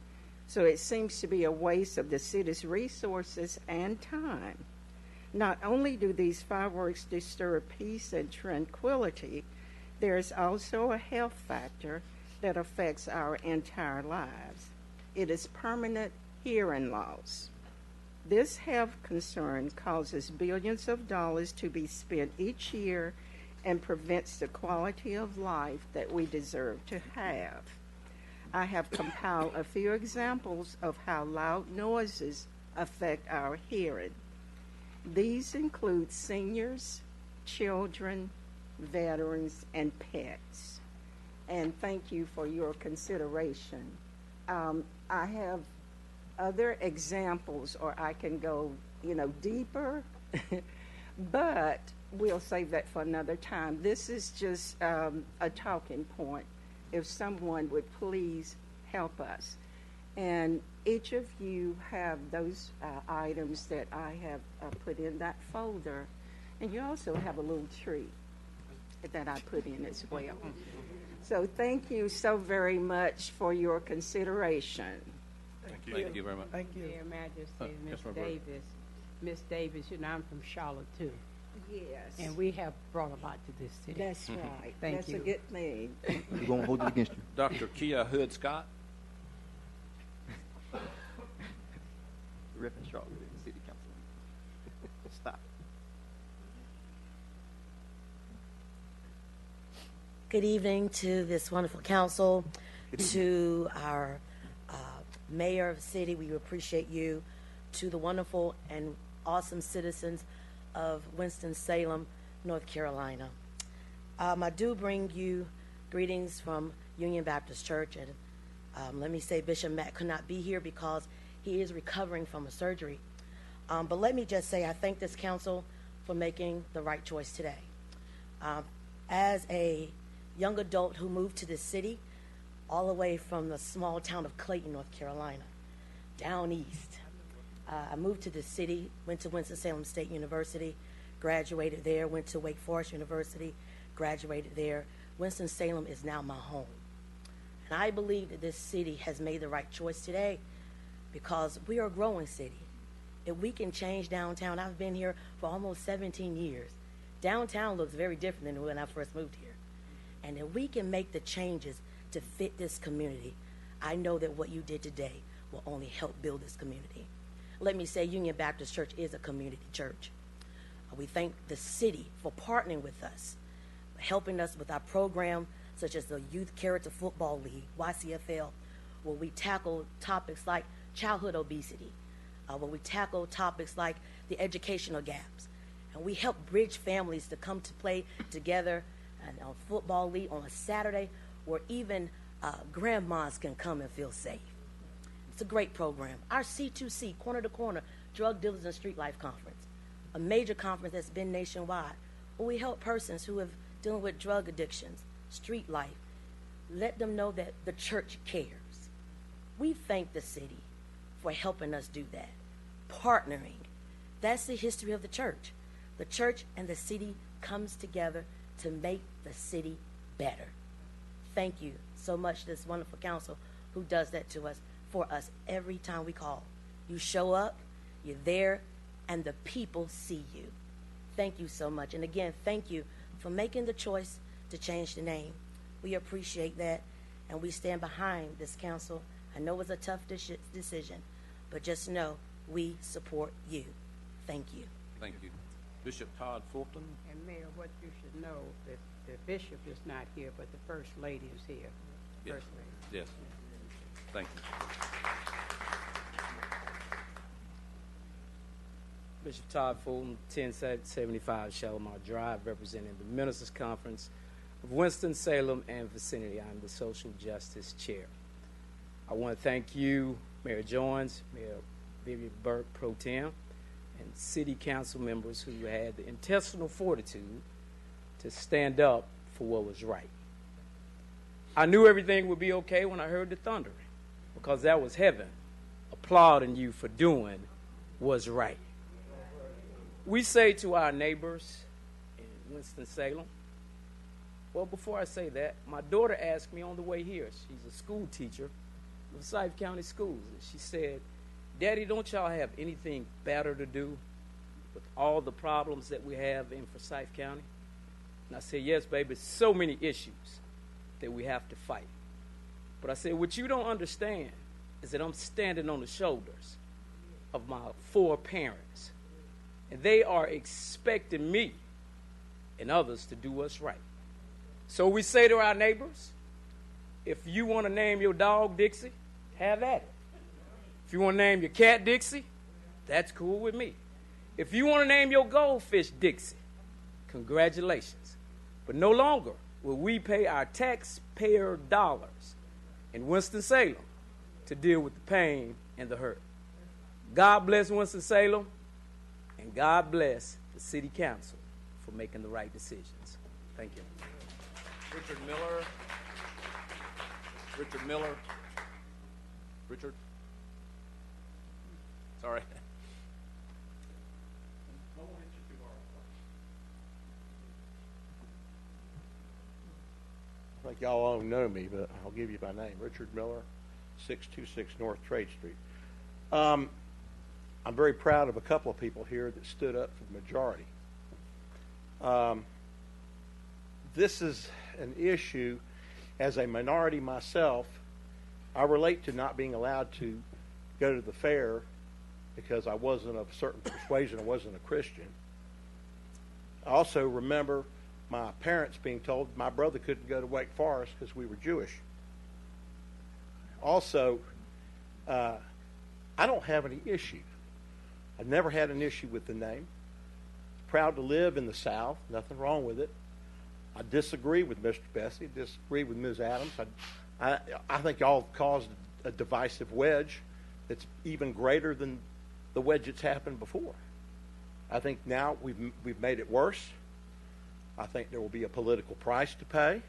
So it seems to be a waste of the city's resources and time. Not only do these fireworks disturb peace and tranquility, there is also a health factor that affects our entire lives. It is permanent hearing loss. This health concern causes billions of dollars to be spent each year and prevents the quality of life that we deserve to have. I have compiled a few examples of how loud noises affect our hearing. These include seniors, children, veterans, and pets. And thank you for your consideration. I have other examples, or I can go, deeper, but we'll save that for another time. This is just a talking point. If someone would please help us. And each of you have those items that I have put in that folder. And you also have a little treat that I put in as well. So thank you so very much for your consideration. Thank you very much. Thank you. Mayor, may I just say, yes, Ms. my brother. Davis, Ms. Davis, I'm from Charlotte too. Yes. And we have brought a lot to this city. That's right. Thank That's you. a good thing. We're going to hold it against you. Dr. Kia Hood Scott. Rep in Charlotte. Good evening to this wonderful council, to our mayor of the city. We appreciate you. To the wonderful and awesome citizens of Winston-Salem, North Carolina. I do bring you greetings from Union Baptist Church, and let me say Bishop Matt could not be here because he is recovering from a surgery. But let me just say I thank this council for making the right choice today. As a young adult who moved to this city, all the way from the small town of Clayton, North Carolina, down east, I moved to this city, went to Winston-Salem State University, graduated there, went to Wake Forest University, graduated there. Winston-Salem is now my home. And I believe that this city has made the right choice today because we are a growing city. If we can change downtown, I've been here for almost 17 years. Downtown looks very different than when I first moved here. And if we can make the changes to fit this community, I know that what you did today will only help build this community. Let me say Union Baptist Church is a community church. We thank the city for partnering with us, helping us with our program such as the Youth Character Football League, YCFL, where we tackle topics like childhood obesity, where we tackle topics like the educational gaps. And we help bridge families to come to play together and on football league on a Saturday where even grandmas can come and feel safe. It's a great program. Our C2C, Corner to Corner, Drug Dealers and Street Life Conference, a major conference that's been nationwide, where we help persons who have dealing with drug addictions, street life, let them know that the church cares. We thank the city for helping us do that, partnering. That's the history of the church. The church and the city comes together to make the city better. Thank you so much, this wonderful council who does that to us, for us every time we call. You show up, you're there, and the people see you. Thank you so much. And again, thank you for making the choice to change the name. We appreciate that, and we stand behind this council. I know it's a tough decision, but just know we support you. Thank you. Thank you. Bishop Todd Fulton. And Mayor, what you should know, that the bishop is not here, but the First Lady is here. Yes. First Lady. Yes. Thank you. Bishop Todd Fulton, 1075 Shalimar Drive, representing the Ministers' Conference of Winston-Salem and vicinity. I'm the Social Justice Chair. I want to thank you, Mayor Jones, Mayor Vivian Burke, Pro Tem, and City Council members who had the intestinal fortitude to stand up for what was right. I knew everything would be okay when I heard the thundering, because that was heaven applauding you for doing what's right. We say to our neighbors in Winston-Salem, well, before I say that, my daughter asked me on the way here, she's a school teacher of Forsyth County Schools, and she said, Daddy, don't y'all have anything better to do with all the problems that we have in Forsyth County? And I said, yes, baby, so many issues that we have to fight. But I said, what you don't understand is that I'm standing on the shoulders of my 4 parents, and they are expecting me and others to do what's right. So we say to our neighbors, if you want to name your dog Dixie, have at it. If you want to name your cat Dixie, that's cool with me. If you want to name your goldfish Dixie, congratulations. But no longer will we pay our taxpayer dollars in Winston-Salem to deal with the pain and the hurt. God bless Winston-Salem, and God bless the City Council for making the right decisions. Thank you. Richard Miller. Richard Miller. Richard. Sorry. I think y'all all know me, but I'll give you my name. Richard Miller, 626 North Trade Street. I'm very proud of a couple of people here that stood up for the majority. This is an issue, as a minority myself, I relate to not being allowed to go to the fair because I wasn't of a certain persuasion, I wasn't a Christian. I also remember my parents being told my brother couldn't go to Wake Forest because we were Jewish. Also, I don't have any issue. I've never had an issue with the name. Proud to live in the South. Nothing wrong with it. I disagree with Mr. Bessie. Disagree with Ms. Adams. I think y'all caused a divisive wedge that's even greater than the wedge that's happened before. I think now we've made it worse. I think there will be a political price to pay.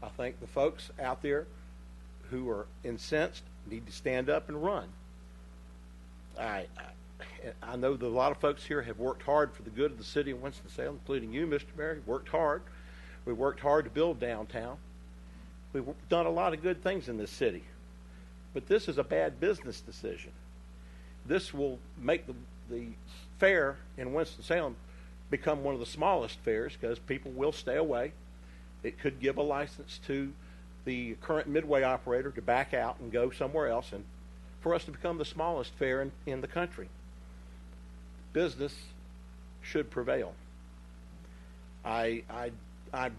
I think the folks out there who are incensed need to stand up and run. I know that a lot of folks here have worked hard for the good of the city of Winston-Salem, including you, Mr. Mayor. Worked hard. We worked hard to build downtown. We've done a lot of good things in this city. But this is a bad business decision. This will make the fair in Winston-Salem become one of the smallest fairs because people will stay away. It could give a license to the current Midway operator to back out and go somewhere else, and for us to become the smallest fair in the country. Business should prevail. I'm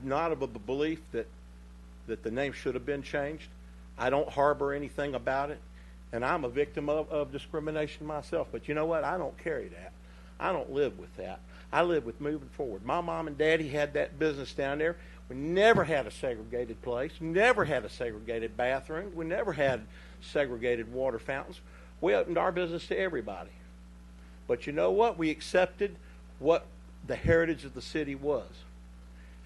not of the belief that the name should have been changed. I don't harbor anything about it, and I'm a victim of discrimination myself. But you know what? I don't carry that. I don't live with that. I live with moving forward. My mom and daddy had that business down there. We never had a segregated place, never had a segregated bathroom, we never had segregated water fountains. We opened our business to everybody. But you know what? We accepted what the heritage of the city was.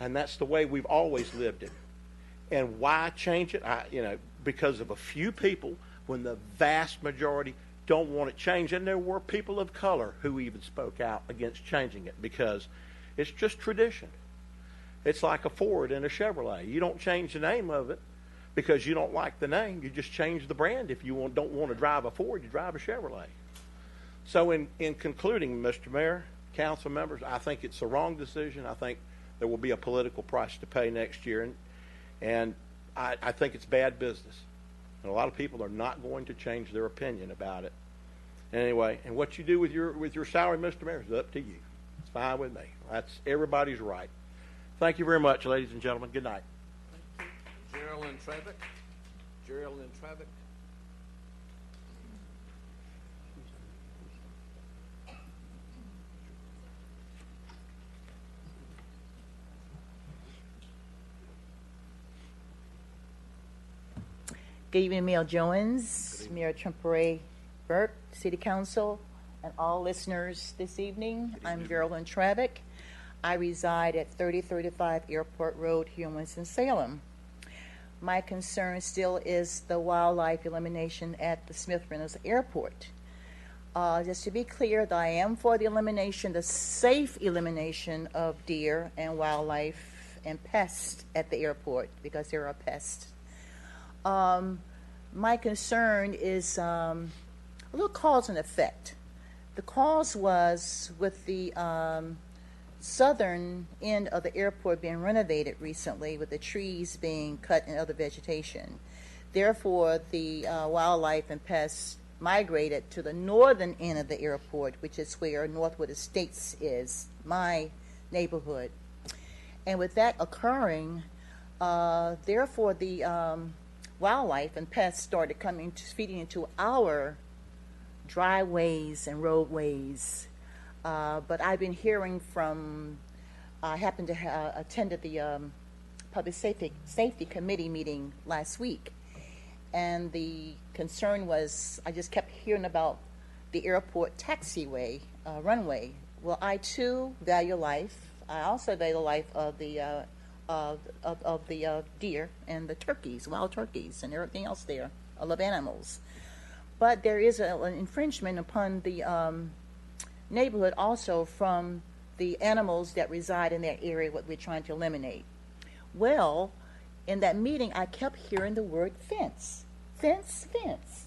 And that's the way we've always lived it. And why change it? Because of a few people, when the vast majority don't want it changed. And there were people of color who even spoke out against changing it because it's just tradition. It's like a Ford and a Chevrolet. You don't change the name of it because you don't like the name. You just change the brand. If you don't want to drive a Ford, you drive a Chevrolet. So in concluding, Mr. Mayor, council members, I think it's the wrong decision. I think there will be a political price to pay next year. And I think it's bad business. And a lot of people are not going to change their opinion about it. Anyway, and what you do with your salary, Mr. Mayor, is up to you. It's fine with me. That's everybody's right. Thank you very much, ladies and gentlemen. Good night. Geraldine Travick. Geraldine Travick. Good evening, Mayor Jones, Mayor Tremperay Burke, City Council, and all listeners this evening. I'm Geraldine Travick. I reside at 3035 Airport Road here in Winston-Salem. My concern still is the wildlife elimination at the Smith Reynolds Airport. Just to be clear, that I am for the elimination, the safe elimination of deer and wildlife and pests at the airport because there are pests. My concern is a little cause and effect. The cause was with the southern end of the airport being renovated recently with the trees being cut and other vegetation. Therefore, the wildlife and pests migrated to the northern end of the airport, which is where Northwood Estates is, my neighborhood. And with that occurring, therefore the wildlife and pests started feeding into our driveways and roadways. But I've been hearing from, I happened to attended the Public Safety Committee meeting last week, and the concern was, I just kept hearing about the airport taxiway, runway. Well, I too value life. I also value the life of the deer and the turkeys, wild turkeys, and everything else there. I love animals. But there is an infringement upon the neighborhood also from the animals that reside in that area, what we're trying to eliminate. Well, in that meeting, I kept hearing the word fence. Fence, fence.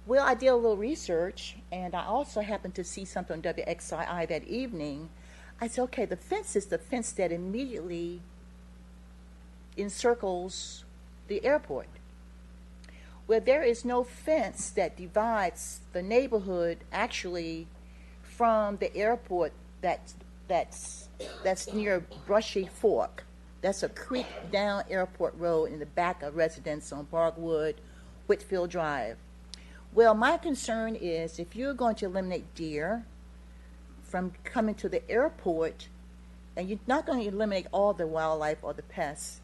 Well, I did a little research, and I also happened to see something on WXII that evening. I said, okay, the fence is the fence that immediately encircles the airport. Where there is no fence that divides the neighborhood actually from the airport that that's near Brushy Fork. That's a creek down Airport Road in the back of residence on Parkwood, Whitfield Drive. Well, my concern is if you're going to eliminate deer from coming to the airport, and you're not going to eliminate all the wildlife or the pests,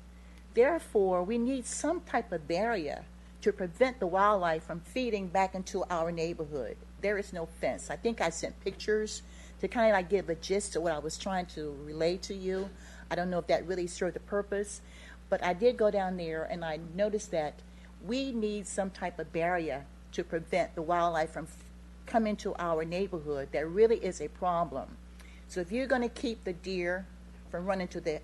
therefore we need some type of barrier to prevent the wildlife from feeding back into our neighborhood. There is no fence. I think I sent pictures to kind of like give a gist of what I was trying to relay to you. I don't know if that really served the purpose, but I did go down there and I noticed that we need some type of barrier to prevent the wildlife from coming to our neighborhood. That really is a problem. So if you're going to keep the deer from running to the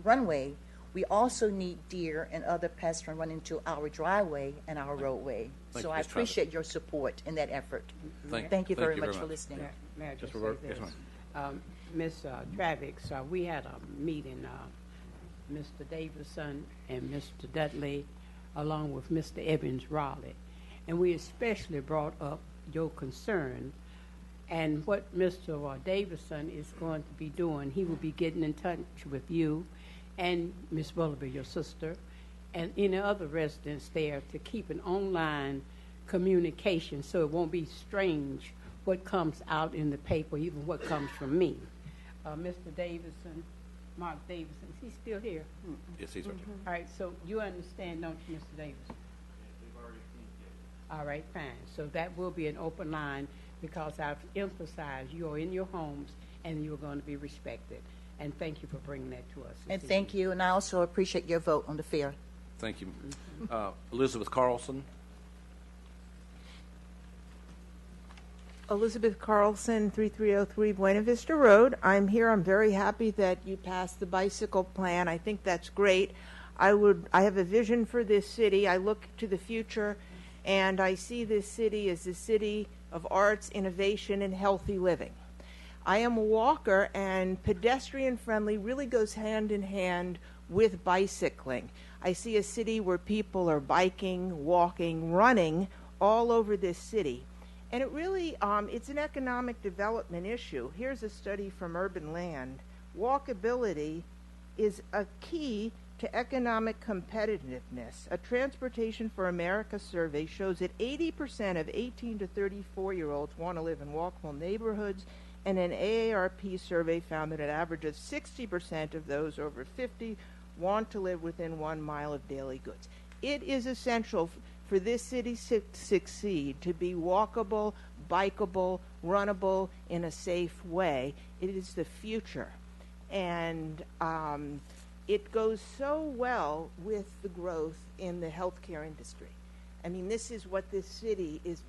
runway, we also need deer and other pests from running to our driveway and our roadway. So I appreciate your support in that effort. Thank you very much for listening. May I just say this? Ms. Travis, we had a meeting, Mr. Davison and Mr. Dudley, along with Mr. Evans Raleigh, and we especially brought up your concern and what Mr. Davison is going to be doing. He will be getting in touch with you and Ms. Willoughby, your sister, and any other residents there to keep an online communication so it won't be strange what comes out in the paper, even what comes from me. Mr. Davison, Mark Davison, is he still here? Yes, he's right here. All right, so you understand, don't you, Mr. Davison? Yes, we've already communicated. All right, fine. So that will be an open line because I've emphasized you're in your homes and you're going to be respected. And thank you for bringing that to us. And thank you, and I also appreciate your vote on the fair. Thank you. Elizabeth Carlson. Elizabeth Carlson, 3303 Buena Vista Road. I'm here. I'm very happy that you passed the bicycle plan. I think that's great. I have a vision for this city. I look to the future, and I see this city as a city of arts, innovation, and healthy living. I am a walker, and pedestrian-friendly really goes hand in hand with bicycling. I see a city where people are biking, walking, running all over this city. And it really, it's an economic development issue. Here's a study from Urban Land. Walkability is a key to economic competitiveness. A Transportation for America survey shows that 80% of 18 to 34-year-olds want to live in walkable neighborhoods, and an AARP survey found that an average of 60% of those over 50 want to live within 1 mile of daily goods. It is essential for this city to succeed, to be walkable, bikeable, runnable in a safe way. It is the future. And it goes so well with the growth in the healthcare industry. I mean, this is what this city is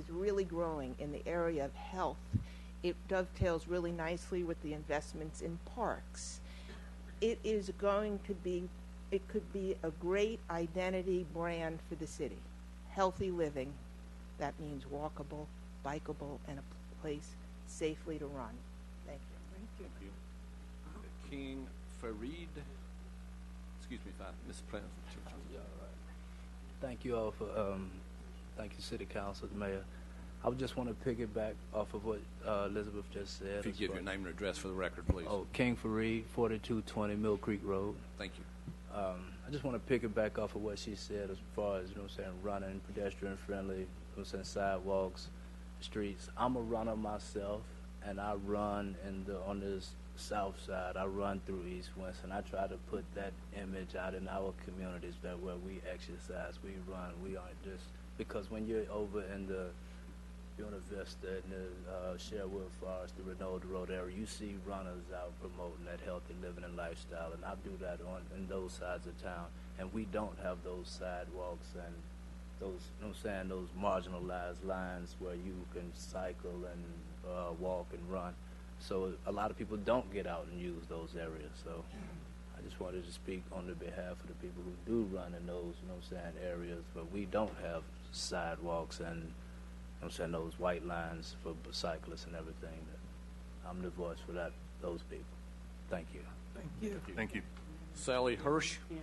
really growing in the area of health. It dovetails really nicely with the investments in parks. It is going to be, it could be a great identity brand for the city. Healthy living, that means walkable, bikeable, and a place safely to run. Thank you. Thank you. King Farid, excuse me if I mispronounced it. Thank you all for, thank you City Council, the Mayor. I would just want to piggyback off of what Elizabeth just said. If you give your name and address for the record, please. Oh, King Farid, 4220 Mill Creek Road. Thank you. I just want to piggyback off of what she said as far as, running, pedestrian friendly, sidewalks, streets. I'm a runner myself, and I run on this south side. I run through East Winston. I try to put that image out in our communities that where we exercise, we run. We aren't just, because when you're over in the Buena Vista and the Sherwood Forest, the Renault Road area, you see runners out promoting that healthy living and lifestyle, and I do that in those sides of town, and we don't have those sidewalks and those, those marginalized lines where you can cycle and walk and run. So a lot of people don't get out and use those areas. So I just wanted to speak on the behalf of the people who do run in those, areas, but we don't have sidewalks and those white lines for cyclists and everything. I'm the voice for those people. Thank you. Thank you. Thank you. Sally Hirsch. Yeah.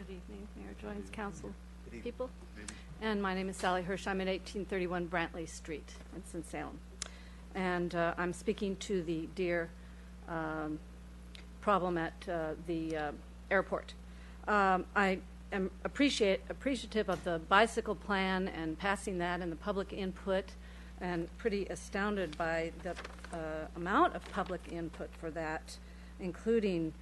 Good evening, Mayor Joines, council people. And my name is Sally Hirsch. I'm at 1831 Brantley Street, Winston-Salem. And I'm speaking to the deer problem at the airport. I am appreciative of the bicycle plan and passing that and the public input, and pretty astounded by the amount of public input for that, including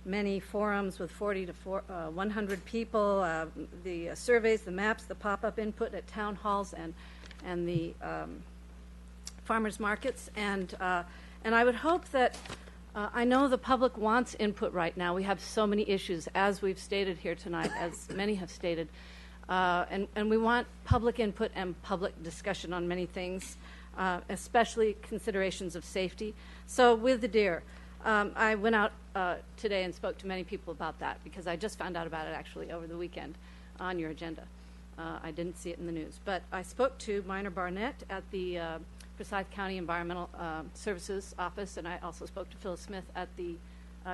many forums with 40 to 100 people, the surveys, the maps, the pop-up input at town halls and the farmers markets, and I would hope that I know the public wants input right now. We have so many issues, as we've stated here tonight, as many have stated, and we want public input and public discussion on many things, especially considerations of safety. So with the deer, I went out today and spoke to many people about that, because I just found out about it actually over the weekend on your agenda. I didn't see it in the news, but I spoke to Minor Barnett at the Forsyth County Environmental Services Office, and I also spoke to Phyllis Smith at the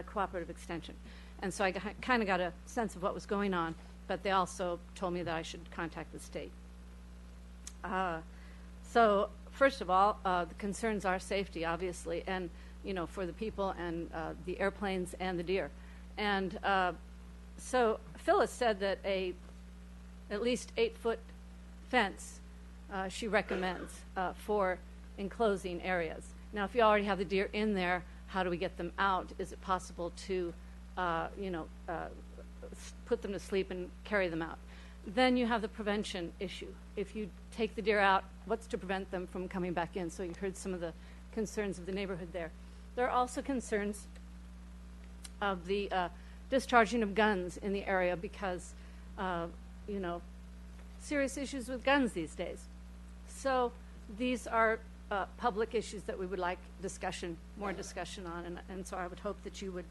Cooperative Extension. And so I kind of got a sense of what was going on, but they also told me that I should contact the state. So first of all, the concerns are safety, obviously, and for the people and the airplanes and the deer. And so Phyllis said that at least 8-foot fence she recommends for enclosing areas. Now, if you already have the deer in there, how do we get them out? Is it possible to, put them to sleep and carry them out? Then you have the prevention issue. If you take the deer out, what's to prevent them from coming back in? So you heard some of the concerns of the neighborhood there. There are also concerns of the discharging of guns in the area, because, serious issues with guns these days. So these are public issues that we would like more discussion on, and so I would hope that you would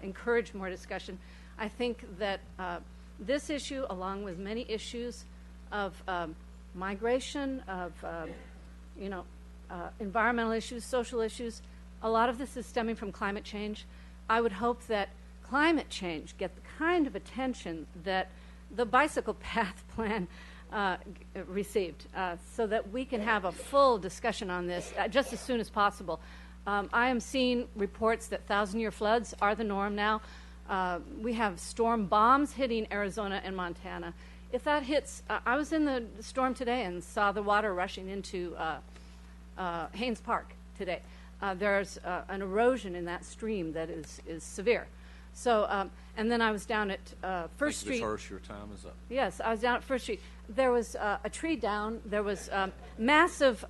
encourage more discussion. I think that this issue, along with many issues of migration, of environmental issues, social issues, a lot of this is stemming from climate change. I would hope that climate change get the kind of attention that the bicycle path plan received, so that we can have a full discussion on this just as soon as possible. I am seeing reports that 1,000-year floods are the norm now. We have storm bombs hitting Arizona and Montana. If that hits, I was in the storm today and saw the water rushing into Haynes Park today. There's an erosion in that stream that is severe. So, and then I was down at First Street. Ms. Hirsch, your time is up. Yes, I was down at First Street. There was a tree down. There was massive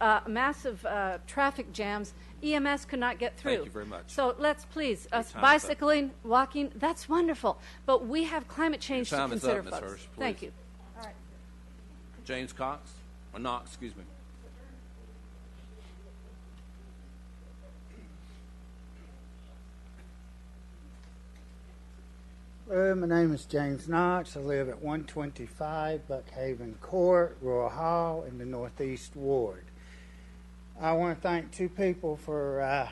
traffic jams. EMS could not get through. Thank you very much. So let's please, Your us time is bicycling, walking, that's wonderful. But we have climate change to Your time is consider, up, Ms. folks. Hirsch, please. Thank you. All right. James Cox, or Knox, excuse me. Hello, my name is James Knox. I live at 125 Buckhaven Court, Royal Hall, in the Northeast Ward. I want to thank two people for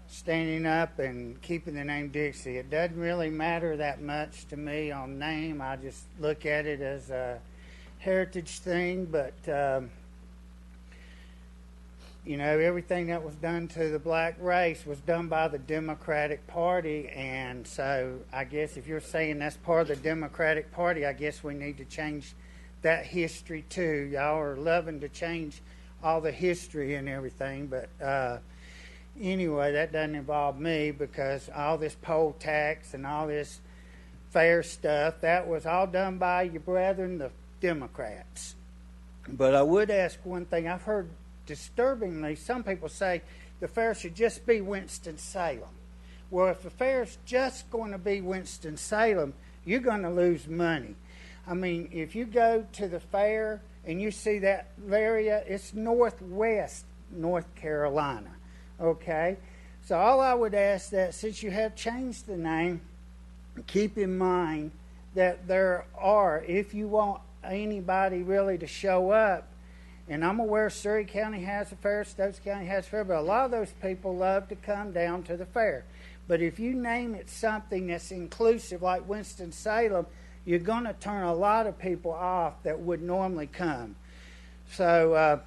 standing up and keeping the name Dixie. It doesn't really matter that much to me on name. I just look at it as a heritage thing, but everything that was done to the black race was done by the Democratic Party, and so I guess if you're saying that's part of the Democratic Party, I guess we need to change that history too. Y'all are loving to change all the history and everything, but anyway, that doesn't involve me, because all this poll tax and all this fair stuff, that was all done by your brethren, the Democrats. But I would ask one thing. I've heard disturbingly some people say the fair should just be Winston-Salem. Well, if the fair is just going to be Winston-Salem, you're going to lose money. I mean, if you go to the fair and you see that area, it's northwest North Carolina, okay? So all I would ask that, since you have changed the name, keep in mind that there are, if you want anybody really to show up, And I'm aware Surrey County has a fair, Stokes County has a fair, but a lot of those people love to come down to the fair. But if you name it something that's inclusive like Winston-Salem, you're going to turn a lot of people off that would normally come. So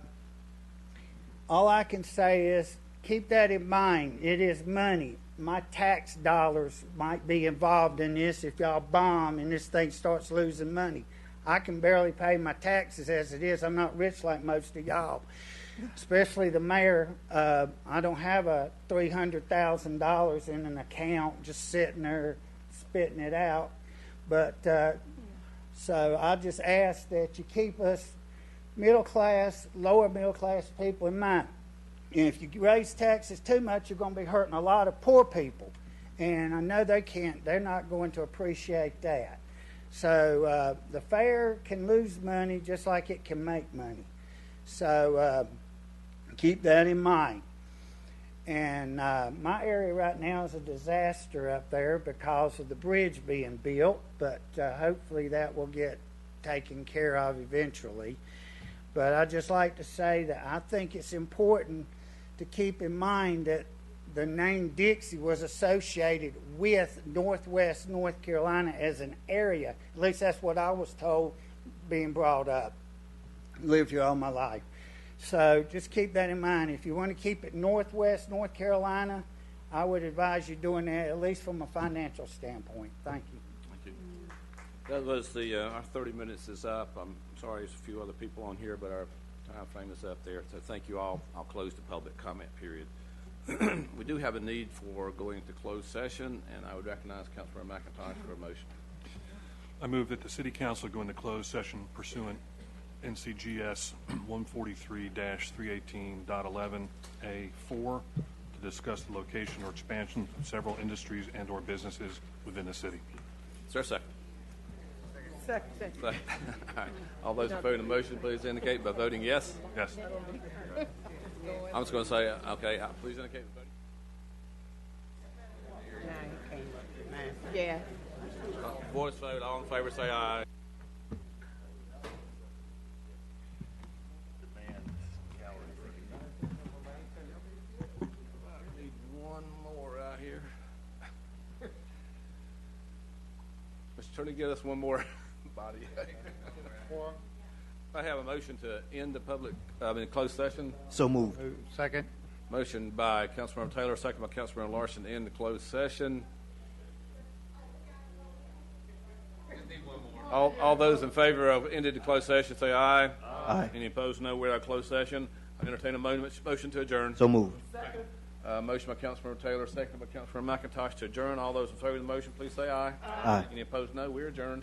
all I can say is keep that in mind. It is money. My tax dollars might be involved in this if y'all bomb and this thing starts losing money. I can barely pay my taxes as it is. I'm not rich like most of y'all, especially the mayor. I don't have a $300,000 in an account just sitting there spitting it out. But so I just ask that you keep us middle class, lower middle class people in mind. And if you raise taxes too much, you're going to be hurting a lot of poor people. And I know they're not going to appreciate that. So the fair can lose money just like it can make money. So keep that in mind. And my area right now is a disaster up there because of the bridge being built, but hopefully that will get taken care of eventually. But I'd just like to say that I think it's important to keep in mind that the name Dixie was associated with Northwest North Carolina as an area. At least that's what I was told being brought up. Lived here all my life. So just keep that in mind. If you want to keep it Northwest North Carolina, I would advise you doing that, at least from a financial standpoint. Thank you. Thank you. That was our 30 minutes is up. I'm sorry there's a few other people on here, but our time frame is up there. So thank you all. I'll close the public comment period. We do have a need for going into closed session, and I would recognize Councilmember McIntosh for a motion. I move that the City Council go into closed session pursuant NCGS 143-318.11A4 to discuss the location or expansion of several industries and or businesses within the city. Is there a second? Second. All right. All those in favor of the motion, please indicate by voting yes. Yes. I'm just going to say, okay, please indicate by voting. Yeah. Voice vote, all in favor say aye. I need one more out here. Mr. Attorney, give us one more body. I have a motion to end the closed session. So moved. Second. Motion by Councilmember Taylor, second by Councilmember Larson to end the closed session. All those in favor of ended the closed session say aye. Aye. Any opposed, no. We're out of closed session. I entertain a motion to adjourn. So moved. Motion by Councilmember Taylor, second by Councilmember McIntosh to adjourn. All those in favor of the motion, please say aye. Aye. Any opposed, no. We're adjourned.